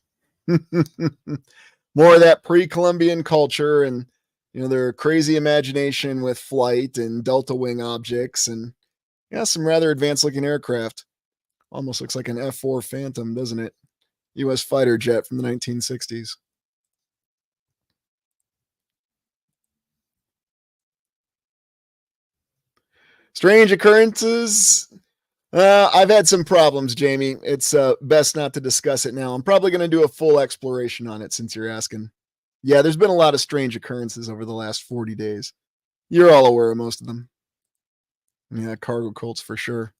Speaker 2: More of that pre-Columbian culture and their crazy imagination with flight and delta wing objects and some rather advanced looking aircraft. Almost looks like an F-4 Phantom, doesn't it? US fighter jet from the 1960s. Strange occurrences. I've had some problems, Jamie. It's best not to discuss it now. I'm probably going to do a full exploration on it since you're asking. Yeah, there's been a lot of strange occurrences over the last 40 days. You're all aware of most of them. Yeah, cargo cults for sure.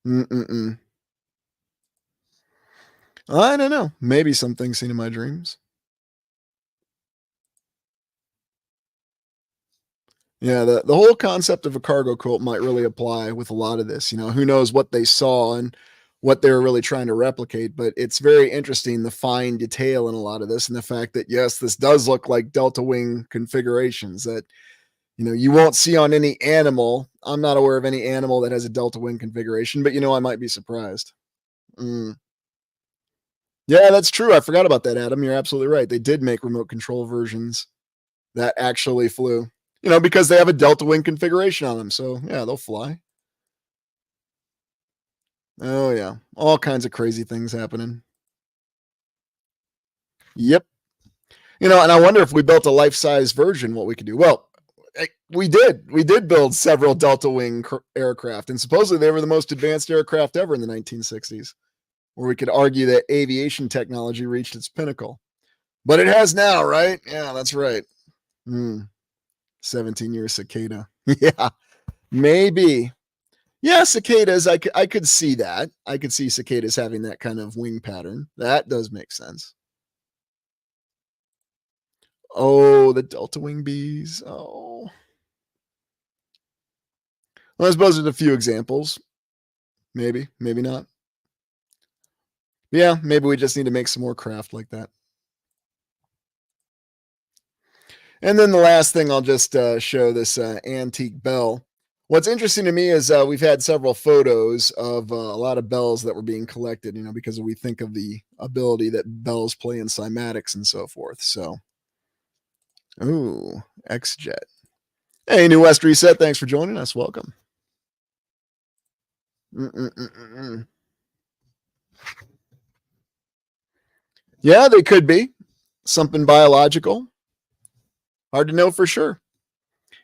Speaker 2: Mm-mm-mm. I don't know. Maybe some things seen in my dreams. Yeah, the whole concept of a cargo cult might really apply with a lot of this. Who knows what they saw and what they were really trying to replicate, but it's very interesting the fine detail in a lot of this and the fact that yes, this does look like delta wing configurations that you won't see on any animal. I'm not aware of any animal that has a delta wing configuration, but I might be surprised. Mm. Yeah, that's true. I forgot about that, Adam. You're absolutely right. They did make remote control versions that actually flew. Because they have a delta wing configuration on them. So, yeah, they'll fly. Oh, yeah. All kinds of crazy things happening. Yep. And I wonder if we built a life-size version, what we could do. Well, we did build several Delta Wing aircraft, and supposedly they were the most advanced aircraft ever in the 1960s, where we could argue that aviation technology reached its pinnacle. But it has now, right? Yeah, that's right. 17-year cicada. Yeah, maybe. Yeah, cicadas, I could see that. I could see cicadas having that kind of wing pattern. That does make sense. Oh, the Delta Wing bees. Oh. Well, I suppose there's a few examples. Maybe, maybe not. Yeah, maybe we just need to make some more craft like that. And then the last thing I'll just show this antique bell. What's interesting to me is we've had several photos of a lot of bells that were being collected, because we think of the ability that bells play in cymatics and so forth. So, ooh, X-Jet. Hey, New West Reset, thanks for joining us. Welcome. Yeah, they could be something biological. Hard to know for sure.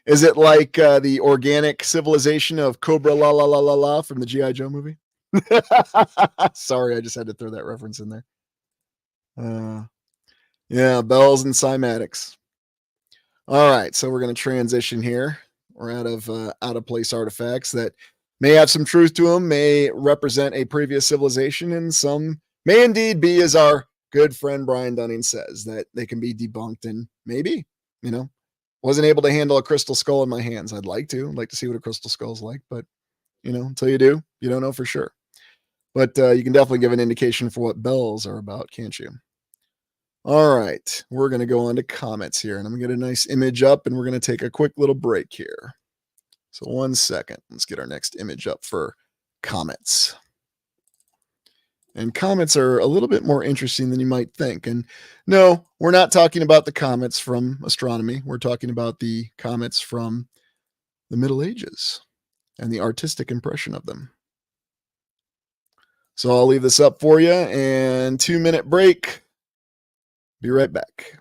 Speaker 2: Is it like the organic civilization of Cobra La La La La La from the G.I. Joe movie? Sorry, I just had to throw that reference in there. Yeah, bells and cymatics. All right, so we're going to transition here. We're out of place artifacts that may have some truth to them, may represent a previous civilization, and some may indeed be, as our good friend Brian Dunning says, that they can be debunked, and maybe, wasn't able to handle a crystal skull in my hands. I'd like to see what a crystal skull is like, but until you do, you don't know for sure. But you can definitely give an indication for what bells are about, can't you? All right, we're going to go on to comments here, and I'm going to get a nice image up, and we're going to take a quick little break here. So 1 second. Let's get our next image up for comments. And comets are a little bit more interesting than you might think. And no, we're not talking about the comets from astronomy. We're talking about the comets from the Middle Ages and the artistic impression of them. So I'll leave this up for you, and 2-minute break. Be right back.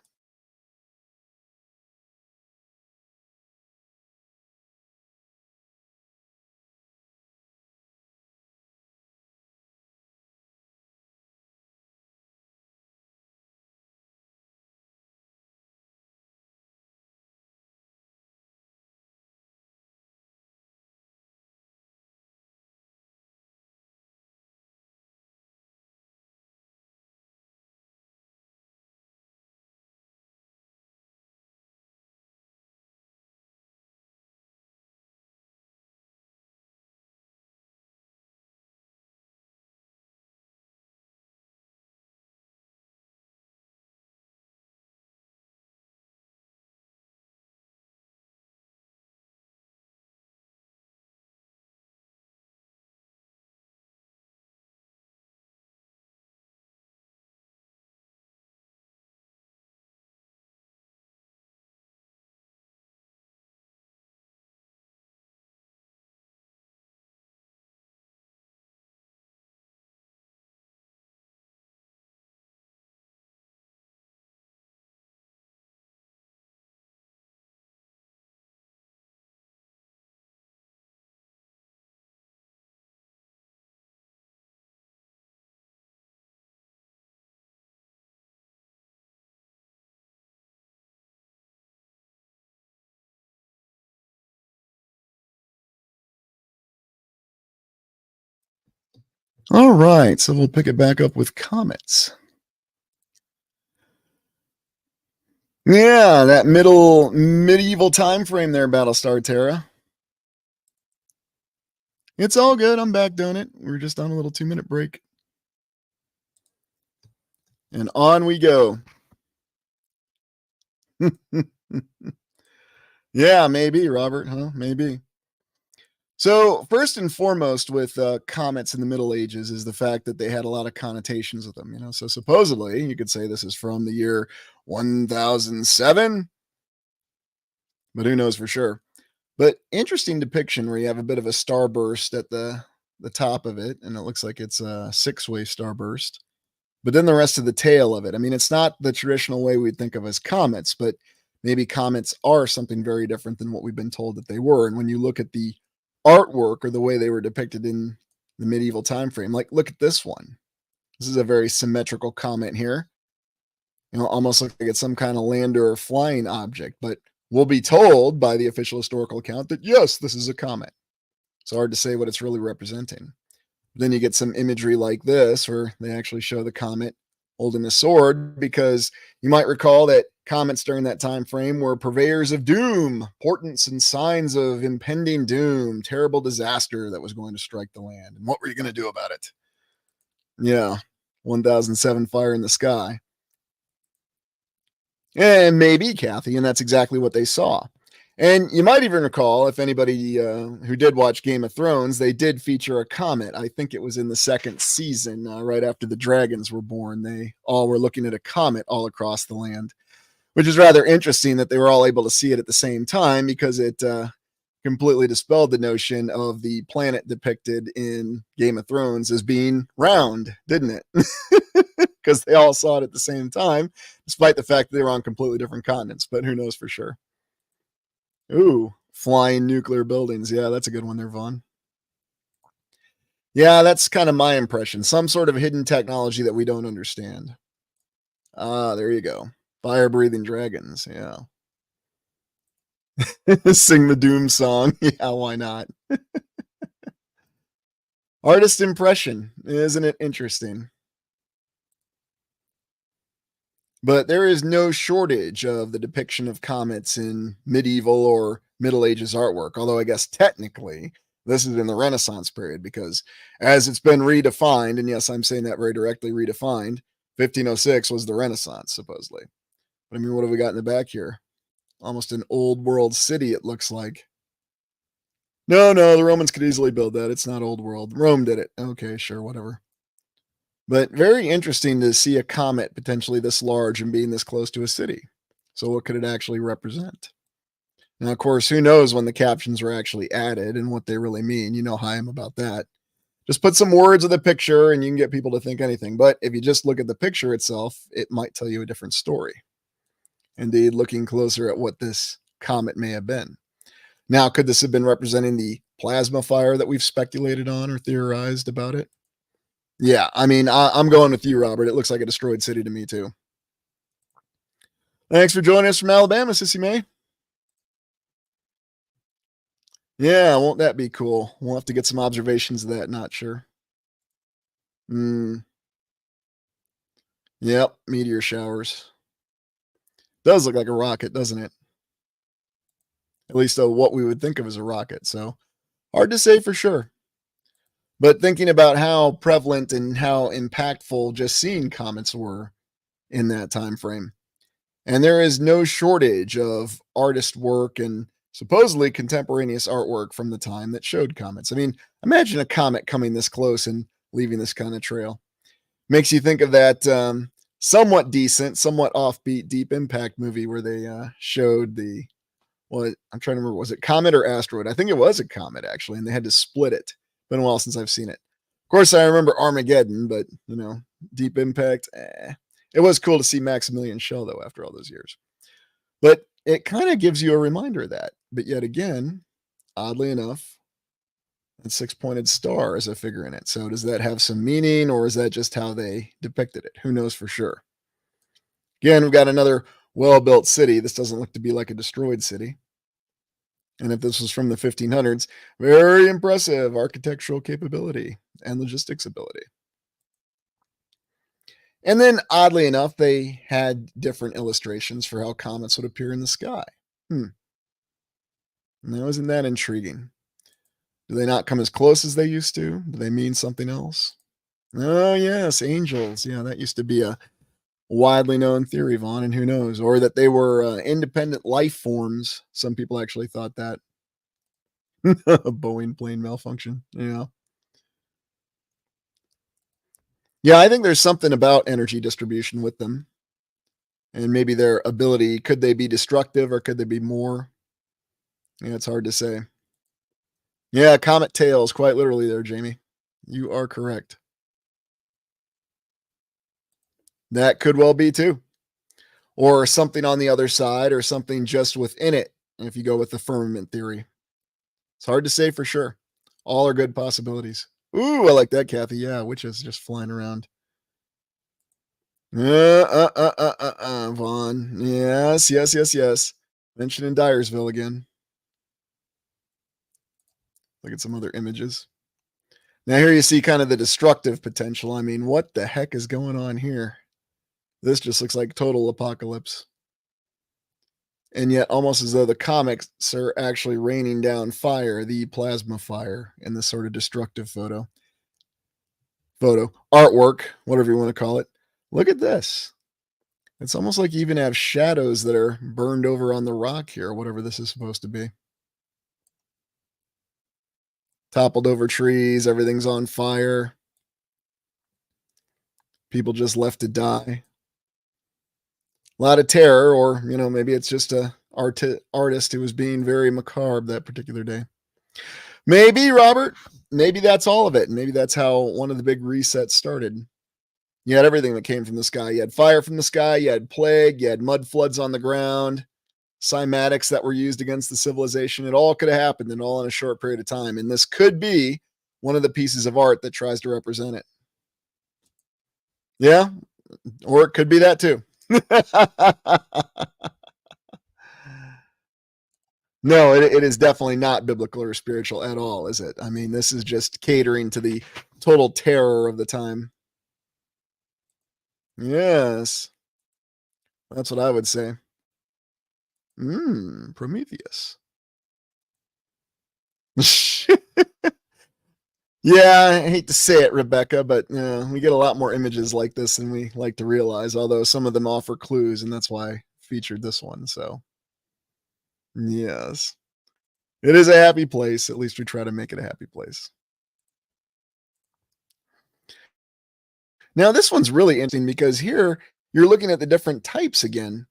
Speaker 2: All right, so we'll pick it back up with comets. Yeah, that medieval time frame there, Battlestar Terra. It's all good. I'm back doing it. We're just on a little 2-minute break. And on we go. Yeah, maybe, Robert, huh? Maybe. So, first and foremost, with comets in the Middle Ages is the fact that they had a lot of connotations with them. So, supposedly, you could say this is from the year 1007, but who knows for sure. But interesting depiction where you have a bit of a starburst at the top of it, and it looks like it's a 6-way starburst. But then the rest of the tail of it, I mean, it's not the traditional way we'd think of as comets, but maybe comets are something very different than what we've been told that they were. And when you look at the artwork or the way they were depicted in the medieval time frame, like look at this one. This is a very symmetrical comet here. You know, almost looks like it's some kind of lander or flying object, but we'll be told by the official historical account that yes, this is a comet. It's hard to say what it's really representing. Then you get some imagery like this, where they actually show the comet holding a sword, because you might recall that comets during that time frame were purveyors of doom, portents and signs of impending doom, terrible disaster that was going to strike the land. And what were you going to do about it? Yeah, 1007 fire in the sky. And maybe, Kathy, and that's exactly what they saw. And you might even recall, if anybody who did watch Game of Thrones, they did feature a comet. I think it was in the second season, right after the dragons were born. They all were looking at a comet all across the land, which is rather interesting that they were all able to see it at the same time, because it completely dispelled the notion of the planet depicted in Game of Thrones as being round, didn't it? Because they all saw it at the same time, despite the fact that they were on completely different continents. But who knows for sure? Ooh, flying nuclear buildings. Yeah, that's a good one there, Vaughn. Yeah, that's kind of my impression. Some sort of hidden technology that we don't understand. Ah, there you go. Fire breathing dragons. Yeah. Sing the Doom song. Yeah, why not? Artist impression. Isn't it interesting? But there is no shortage of the depiction of comets in medieval or Middle Ages artwork, although I guess technically this is in the Renaissance period, because as it's been redefined, and yes, I'm saying that very directly, redefined, 1506 was the Renaissance, supposedly. But I mean, what have we got in the back here? Almost an old world city, it looks like. No, the Romans could easily build that. It's not old world. Rome did it. Okay, sure, whatever. But very interesting to see a comet potentially this large and being this close to a city. So, what could it actually represent? Now, of course, who knows when the captions were actually added and what they really mean? You know how I am about that. Just put some words in the picture and you can get people to think anything. But if you just look at the picture itself, it might tell you a different story. Indeed, looking closer at what this comet may have been. Now, could this have been representing the plasma fire that we've speculated on or theorized about it? Yeah, I mean, I'm going with you, Robert. It looks like a destroyed city to me, too. Thanks for joining us from Alabama, Sissy May. Yeah, won't that be cool? We'll have to get some observations of that, not sure. Yep, meteor showers. Does look like a rocket, doesn't it? At least what we would think of as a rocket. So hard to say for sure. But thinking about how prevalent and how impactful just seeing comets were in that time frame. And there is no shortage of artist work and supposedly contemporaneous artwork from the time that showed comets. I mean, imagine a comet coming this close and leaving this kind of trail. Makes you think of that somewhat decent, somewhat offbeat Deep Impact movie where they showed the, what, I'm trying to remember, was it comet or asteroid? I think it was a comet actually, and they had to split it. Been a while since I've seen it. Of course, I remember Armageddon, but Deep Impact. It was cool to see Maximilian Schell though after all those years. But it kind of gives you a reminder of that. But yet again, oddly enough, a six-pointed star as a figure in it. So does that have some meaning, or is that just how they depicted it? Who knows for sure? Again, we've got another well-built city. This doesn't look to be like a destroyed city. And if this was from the 1500s, very impressive architectural capability and logistics ability. And then, oddly enough, they had different illustrations for how comets would appear in the sky. Now, isn't that intriguing? Do they not come as close as they used to? Do they mean something else? Oh, yes, angels. Yeah, that used to be a widely known theory, Vaughn, and who knows? Or that they were independent life forms. Some people actually thought that. A Boeing plane malfunction. Yeah. Yeah, I think there's something about energy distribution with them. And maybe their ability. Could they be destructive or could they be more? Yeah, it's hard to say. Yeah, comet tails, quite literally there, Jamie. You are correct. That could well be too. Or something on the other side, or something just within it, if you go with the firmament theory. It's hard to say for sure. All are good possibilities. Ooh, I like that, Kathy. Yeah, witches just flying around. Vaughn. Yes, yes, yes, yes. Mentioned in Dyersville again. Look at some other images. Now here you see kind of the destructive potential. I mean, what the heck is going on here? This just looks like total apocalypse. And yet almost as though the comics are actually raining down fire, the plasma fire, in this sort of destructive photo, artwork, whatever you want to call it. Look at this. It's almost like you even have shadows that are burned over on the rock here, whatever this is supposed to be. Toppled over trees, everything's on fire. People just left to die. A lot of terror, or, maybe it's just a artist who was being very macabre that particular day. Maybe, Robert. Maybe that's all of it. Maybe that's how one of the big resets started. You had everything that came from the sky. You had fire from the sky. You had plague. You had mud floods on the ground. Cymatics that were used against the civilization. It all could have happened, and all in a short period of time. And this could be one of the pieces of art that tries to represent it. Yeah, or it could be that too. No, it is definitely not biblical or spiritual at all, is it? I mean, this is just catering to the total terror of the time. Yes, that's what I would say. Prometheus. Yeah, I hate to say it, Rebecca, but we get a lot more images like this than we like to realize, although some of them offer clues, and that's why I featured this one. So, yes, it is a happy place. At least we try to make it a happy place. Now, this one's really interesting because here you're looking at the different types again.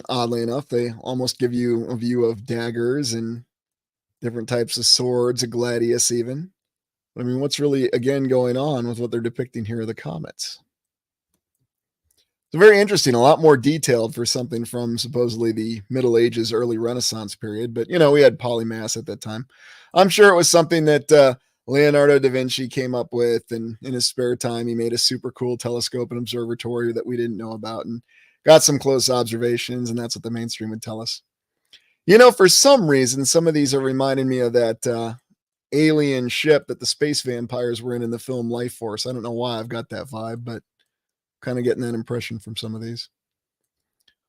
Speaker 2: Oddly enough, they almost give you a view of daggers and different types of swords, a gladius, even. I mean, what's really, again, going on with what they're depicting here of the comets? It's very interesting, a lot more detailed for something from supposedly the Middle Ages, early Renaissance period. But, we had polymath at that time. I'm sure it was something that Leonardo da Vinci came up with. And in his spare time, he made a super cool telescope and observatory that we didn't know about and got some close observations. And that's what the mainstream would tell us. For some reason, some of these are reminding me of that alien ship that the space vampires were in the film Life Force. I don't know why I've got that vibe, but kind of getting that impression from some of these.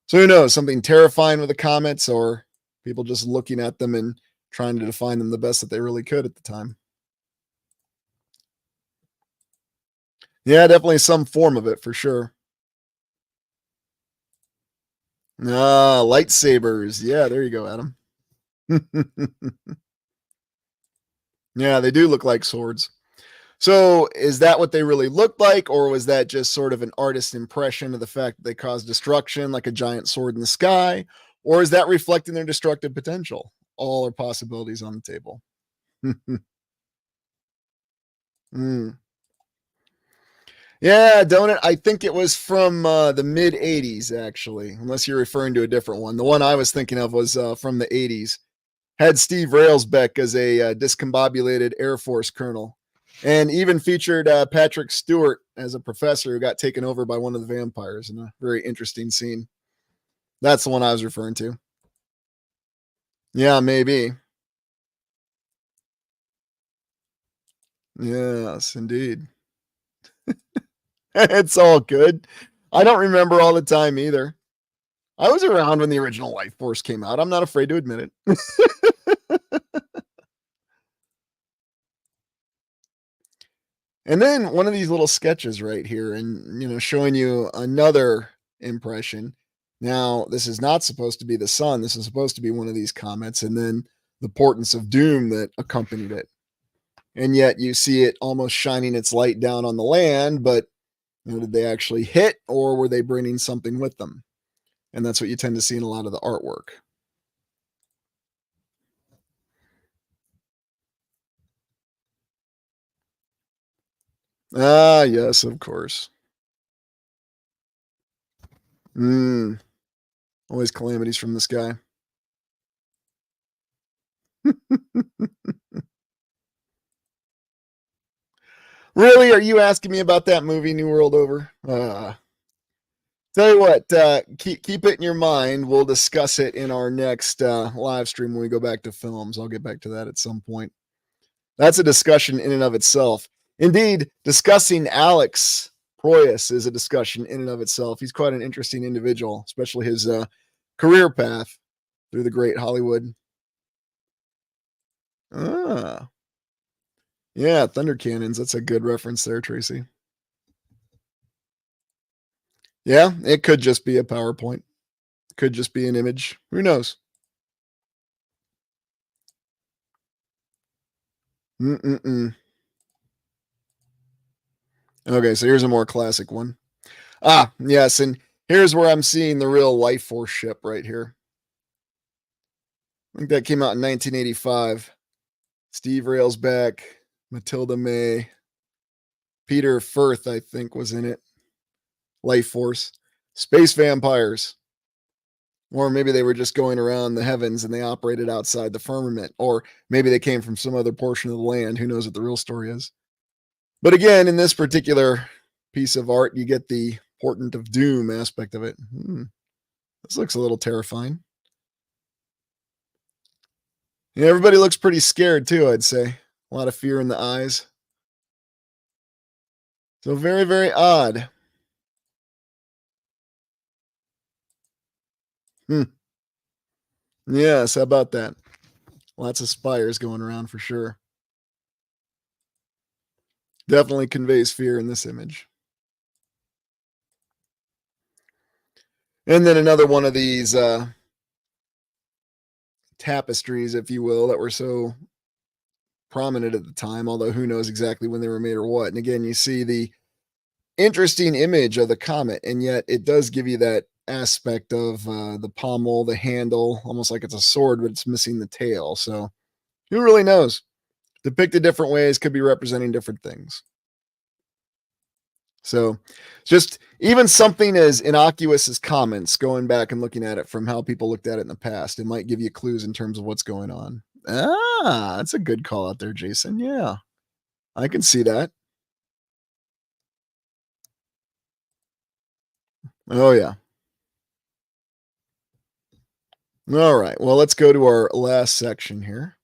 Speaker 2: So who knows, something terrifying with the comets, or people just looking at them and trying to define them the best that they really could at the time. Yeah, definitely some form of it for sure. Lightsabers. Yeah, there you go, Adam. Yeah, they do look like swords. So is that what they really looked like, or was that just sort of an artist's impression of the fact that they caused destruction like a giant sword in the sky? Or is that reflecting their destructive potential? All are possibilities on the table. Mm. Yeah, donut. I think it was from the mid 80s, actually, unless you're referring to a different one. The one I was thinking of was from the 80s. Had Steve Railsbeck as a discombobulated Air Force colonel, and even featured Patrick Stewart as a professor who got taken over by one of the vampires in a very interesting scene. That's the one I was referring to. Yeah, maybe. Yes, indeed. It's all good. I don't remember all the time either. I was around when the original Life Force came out. I'm not afraid to admit it. And then one of these little sketches right here, and showing you another impression. Now, this is not supposed to be the sun. This is supposed to be one of these comets, and then the portents of doom that accompanied it. And yet you see it almost shining its light down on the land, but did they actually hit, or were they bringing something with them? And that's what you tend to see in a lot of the artwork. Ah, yes, of course. Mm, always calamities from the sky. Really? Are you asking me about that movie, New World Over? Tell you what, keep it in your mind. We'll discuss it in our next live stream when we go back to films. I'll get back to that at some point. That's a discussion in and of itself. Indeed, discussing Alex Proyas is a discussion in and of itself. He's quite an interesting individual, especially his career path through the great Hollywood. Ah, yeah, Thunder Cannons. That's a good reference there, Tracy. Yeah, it could just be a PowerPoint. Could just be an image. Who knows? Mm-mm-mm. Okay, so here's a more classic one. Ah, yes, and here's where I'm seeing the real Life Force ship right here. I think that came out in 1985. Steve Railsback, Matilda May, Peter Firth, I think, was in it. Life Force. Space vampires. Or maybe they were just going around the heavens and they operated outside the firmament. Or maybe they came from some other portion of the land. Who knows what the real story is? But again, in this particular piece of art, you get the portent of doom aspect of it. This looks a little terrifying. Yeah, everybody looks pretty scared too, I'd say. A lot of fear in the eyes. So very, very odd. Yes, how about that? Lots of spires going around for sure. Definitely conveys fear in this image. And then another one of these tapestries, if you will, that were so prominent at the time, although who knows exactly when they were made or what. And again, you see the interesting image of the comet, and yet it does give you that aspect of the pommel, the handle, almost like it's a sword, but it's missing the tail. So who really knows? Depicted different ways, could be representing different things. So just even something as innocuous as comments, going back and looking at it from how people looked at it in the past, it might give you clues in terms of what's going on. Ah, that's a good call out there, Jason. Yeah, I can see that. Oh, yeah. All right. Well, let's go to our last section here.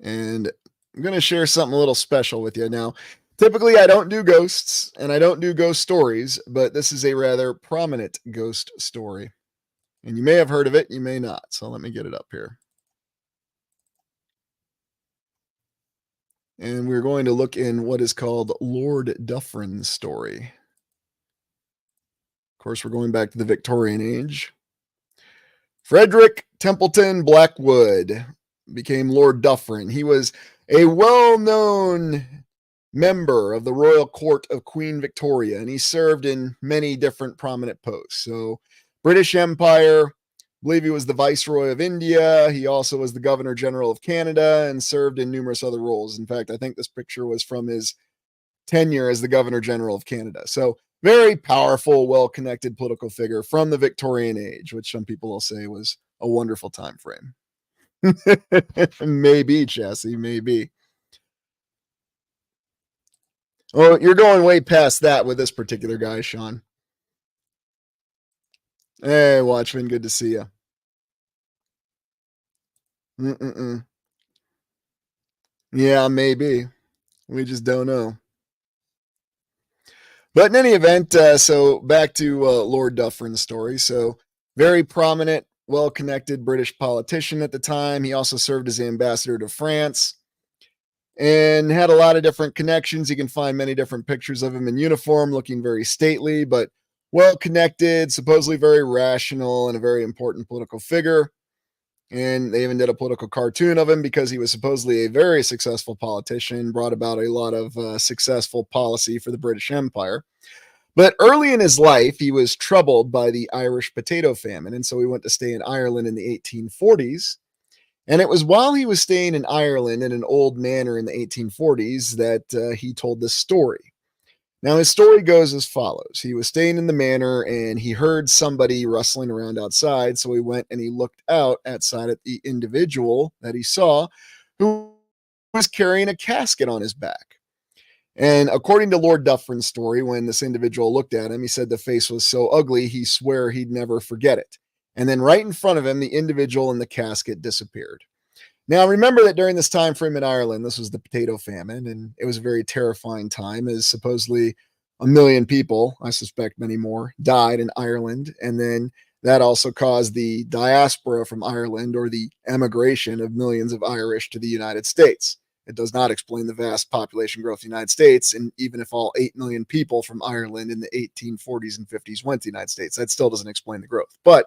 Speaker 2: And I'm going to share something a little special with you. Now, typically I don't do ghosts and I don't do ghost stories, but this is a rather prominent ghost story. And you may have heard of it, you may not. So let me get it up here. And we're going to look in what is called Lord Dufferin's story. Of course, we're going back to the Victorian age. Frederick Templeton Blackwood became Lord Dufferin. He was a well-known member of the royal court of Queen Victoria, and he served in many different prominent posts. So, British Empire, I believe he was the Viceroy of India. He also was the Governor General of Canada and served in numerous other roles. In fact, I think this picture was from his tenure as the Governor General of Canada. So, very powerful, well-connected political figure from the Victorian age, which some people will say was a wonderful time frame. Maybe, Chassis, maybe. Oh, you're going way past that with this particular guy, Sean. Hey, Watchman, good to see you. Yeah, maybe. We just don't know. But in any event, so back to Lord Dufferin's story. So, very prominent, well connected British politician at the time. He also served as ambassador to France and had a lot of different connections. You can find many different pictures of him in uniform, looking very stately, but well connected, supposedly very rational, and a very important political figure. And they even did a political cartoon of him because he was supposedly a very successful politician, brought about a lot of successful policy for the British Empire. But early in his life, he was troubled by the Irish potato famine. And so he went to stay in Ireland in the 1840s. And it was while he was staying in Ireland in an old manor in the 1840s that he told this story. Now, his story goes as follows. He was staying in the manor and he heard somebody rustling around outside. So he went and he looked outside at the individual that he saw who was carrying a casket on his back. And according to Lord Dufferin's story, when this individual looked at him, he said the face was so ugly, he swore he'd never forget it. And then right in front of him, the individual in the casket disappeared. Now, remember that during this time frame in Ireland, this was the potato famine, and it was a very terrifying time, as supposedly 1 million people, I suspect many more, died in Ireland. And then that also caused the diaspora from Ireland, or the emigration of millions of Irish to the United States. It does not explain the vast population growth of the United States. And even if all 8 million people from Ireland in the 1840s and 50s went to the United States, that still doesn't explain the growth. But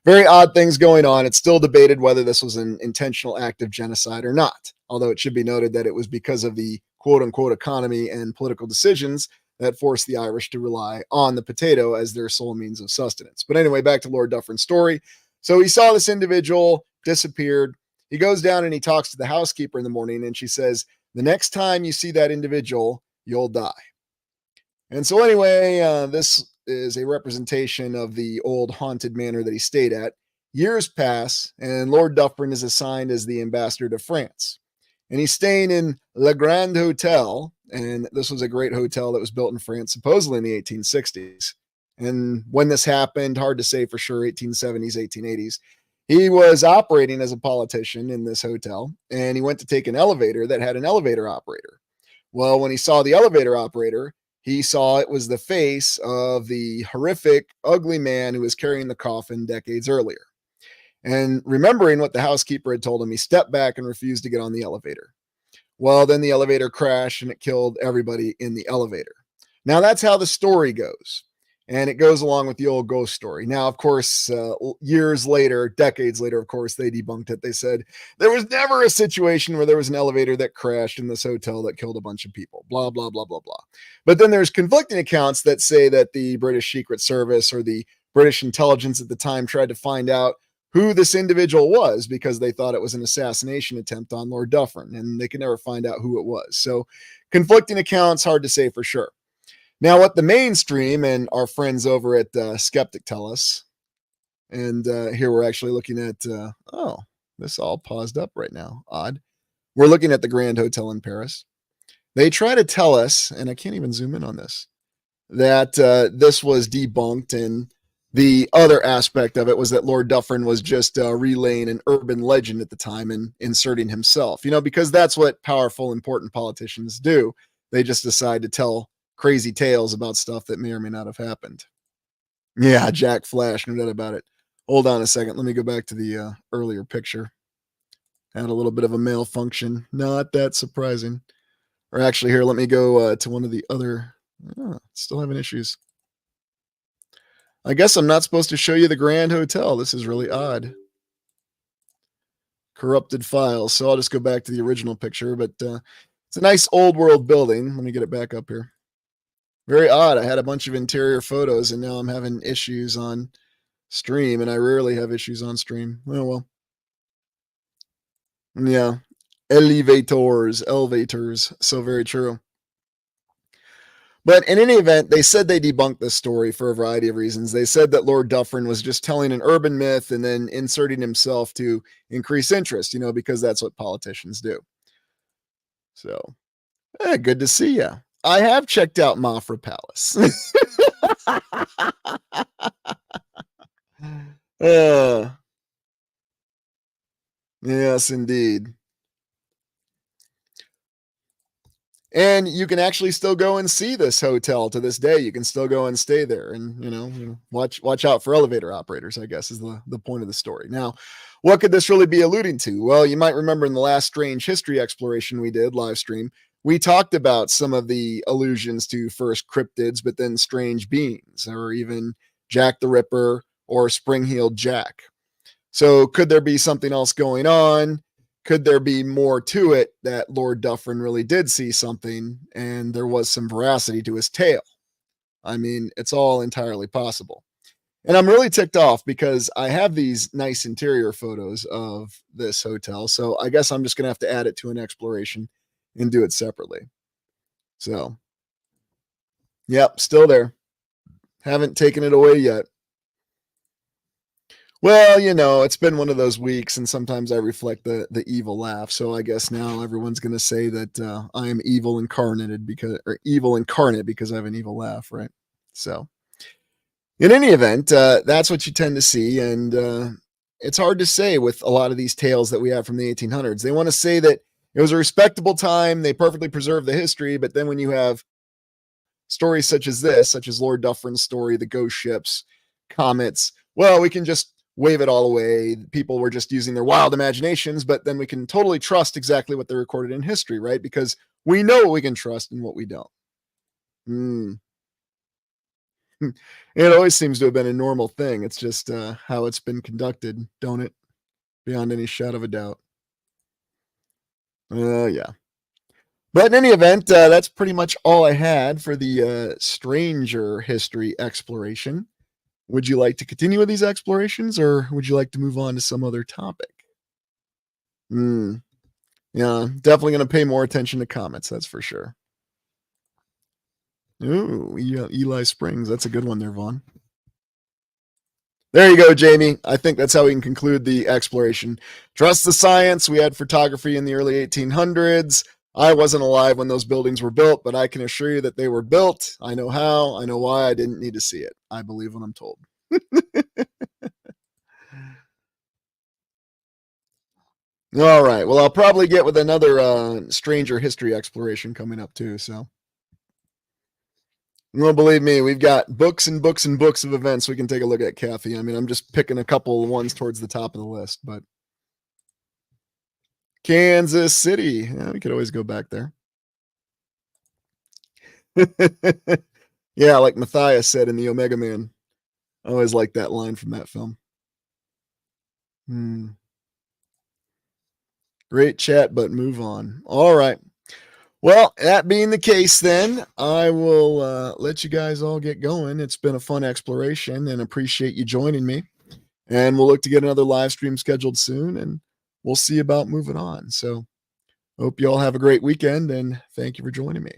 Speaker 2: very odd things going on. It's still debated whether this was an intentional act of genocide or not, although it should be noted that it was because of the quote unquote economy and political decisions that forced the Irish to rely on the potato as their sole means of sustenance. But anyway, back to Lord Dufferin's story. So he saw this individual, disappeared. He goes down and he talks to the housekeeper in the morning, and she says, the next time you see that individual, you'll die. And so anyway, this is a representation of the old haunted manor that he stayed at. Years pass, and Lord Dufferin is assigned as the ambassador to France. And he's staying in Le Grand Hotel, and this was a great hotel that was built in France, supposedly in the 1860s. And when this happened, hard to say for sure, 1870s, 1880s. He was operating as a politician in this hotel, and he went to take an elevator that had an elevator operator. Well, when he saw the elevator operator, he saw it was the face of the horrific, ugly man who was carrying the coffin decades earlier. And remembering what the housekeeper had told him, he stepped back and refused to get on the elevator. Well, then the elevator crashed and it killed everybody in the elevator. Now, that's how the story goes. And it goes along with the old ghost story. Now, of course, years later, decades later, of course, they debunked it. They said there was never a situation where there was an elevator that crashed in this hotel that killed a bunch of people, blah, blah, blah, blah, blah. But then there's conflicting accounts that say that the British Secret Service or the British intelligence at the time tried to find out who this individual was because they thought it was an assassination attempt on Lord Dufferin, and they could never find out who it was. So conflicting accounts, hard to say for sure. Now, what the mainstream and our friends over at Skeptic tell us, and here we're actually looking at, this all paused up right now. Odd. We're looking at the Grand Hotel in Paris. They try to tell us, and I can't even zoom in on this, that this was debunked, and the other aspect of it was that Lord Dufferin was just relaying an urban legend at the time and inserting himself, because that's what powerful, important politicians do. They just decide to tell crazy tales about stuff that may or may not have happened. Yeah, Jack Flash, no doubt about it. Hold on a second. Let me go back to the earlier picture. Had a little bit of a malfunction. Not that surprising. Or actually, here, let me go to one of the other. Still having issues. I guess I'm not supposed to show you the Grand Hotel. This is really odd. Corrupted files. So I'll just go back to the original picture. But it's a nice old world building. Let me get it back up here. Very odd. I had a bunch of interior photos, and now I'm having issues on stream, and I rarely have issues on stream. Oh, well. Yeah. Elevators. So very true. But in any event, they said they debunked this story for a variety of reasons. They said that Lord Dufferin was just telling an urban myth and then inserting himself to increase interest, because that's what politicians do. So, good to see you. I have checked out Mafra Palace. Yes, indeed. And you can actually still go and see this hotel to this day. You can still go and stay there, and watch out for elevator operators, I guess, is the point of the story. Now, what could this really be alluding to? Well, you might remember in the last Strange History exploration we did live stream, we talked about some of the allusions to first cryptids, but then strange beings, or even Jack the Ripper or Spring-Heeled Jack. So could there be something else going on? Could there be more to it that Lord Dufferin really did see something and there was some veracity to his tale? I mean, it's all entirely possible. And I'm really ticked off because I have these nice interior photos of this hotel. So I guess I'm just going to have to add it to an exploration and do it separately. So Yep, still there. Haven't taken it away yet. Well, it's been one of those weeks, and sometimes I reflect the evil laugh. So I guess now everyone's going to say that I am evil incarnated evil incarnate because I have an evil laugh, right? So, in any event, that's what you tend to see, and it's hard to say with a lot of these tales that we have from the 1800s. They want to say that it was a respectable time, they perfectly preserved the history, but then when you have stories such as this, such as Lord Dufferin's story, the ghost ships, comets, well, we can just wave it all away. People were just using their wild imaginations, but then we can totally trust exactly what they recorded in history, right? Because we know what we can trust and what we don't. It always seems to have been a normal thing. It's just how it's been conducted, don't it? Beyond any shadow of a doubt. Yeah. But in any event, that's pretty much all I had for the stranger history exploration. Would you like to continue with these explorations, or would you like to move on to some other topic? Yeah, definitely going to pay more attention to comets, that's for sure. Ooh, Eli Springs. That's a good one there, Vaughn. There you go, Jamie. I think that's how we can conclude the exploration. Trust the science. We had photography in the early 1800s. I wasn't alive when those buildings were built, but I can assure you that they were built. I know how. I know why. I didn't need to see it. I believe what I'm told. All right. Well, I'll probably get with another stranger history exploration coming up too. So, well, believe me, we've got books and books and books of events we can take a look at, Kathy. I mean, I'm just picking a couple of ones towards the top of the list, but Kansas City. Yeah, we could always go back there. Yeah, like Matthias said in the Omega Man. I always like that line from that film. Great chat, but move on. All right. Well, that being the case, then I will let you guys all get going. It's been a fun exploration and appreciate you joining me. And we'll look to get another live stream scheduled soon, and we'll see about moving on. So, hope you all have a great weekend, and thank you for joining me.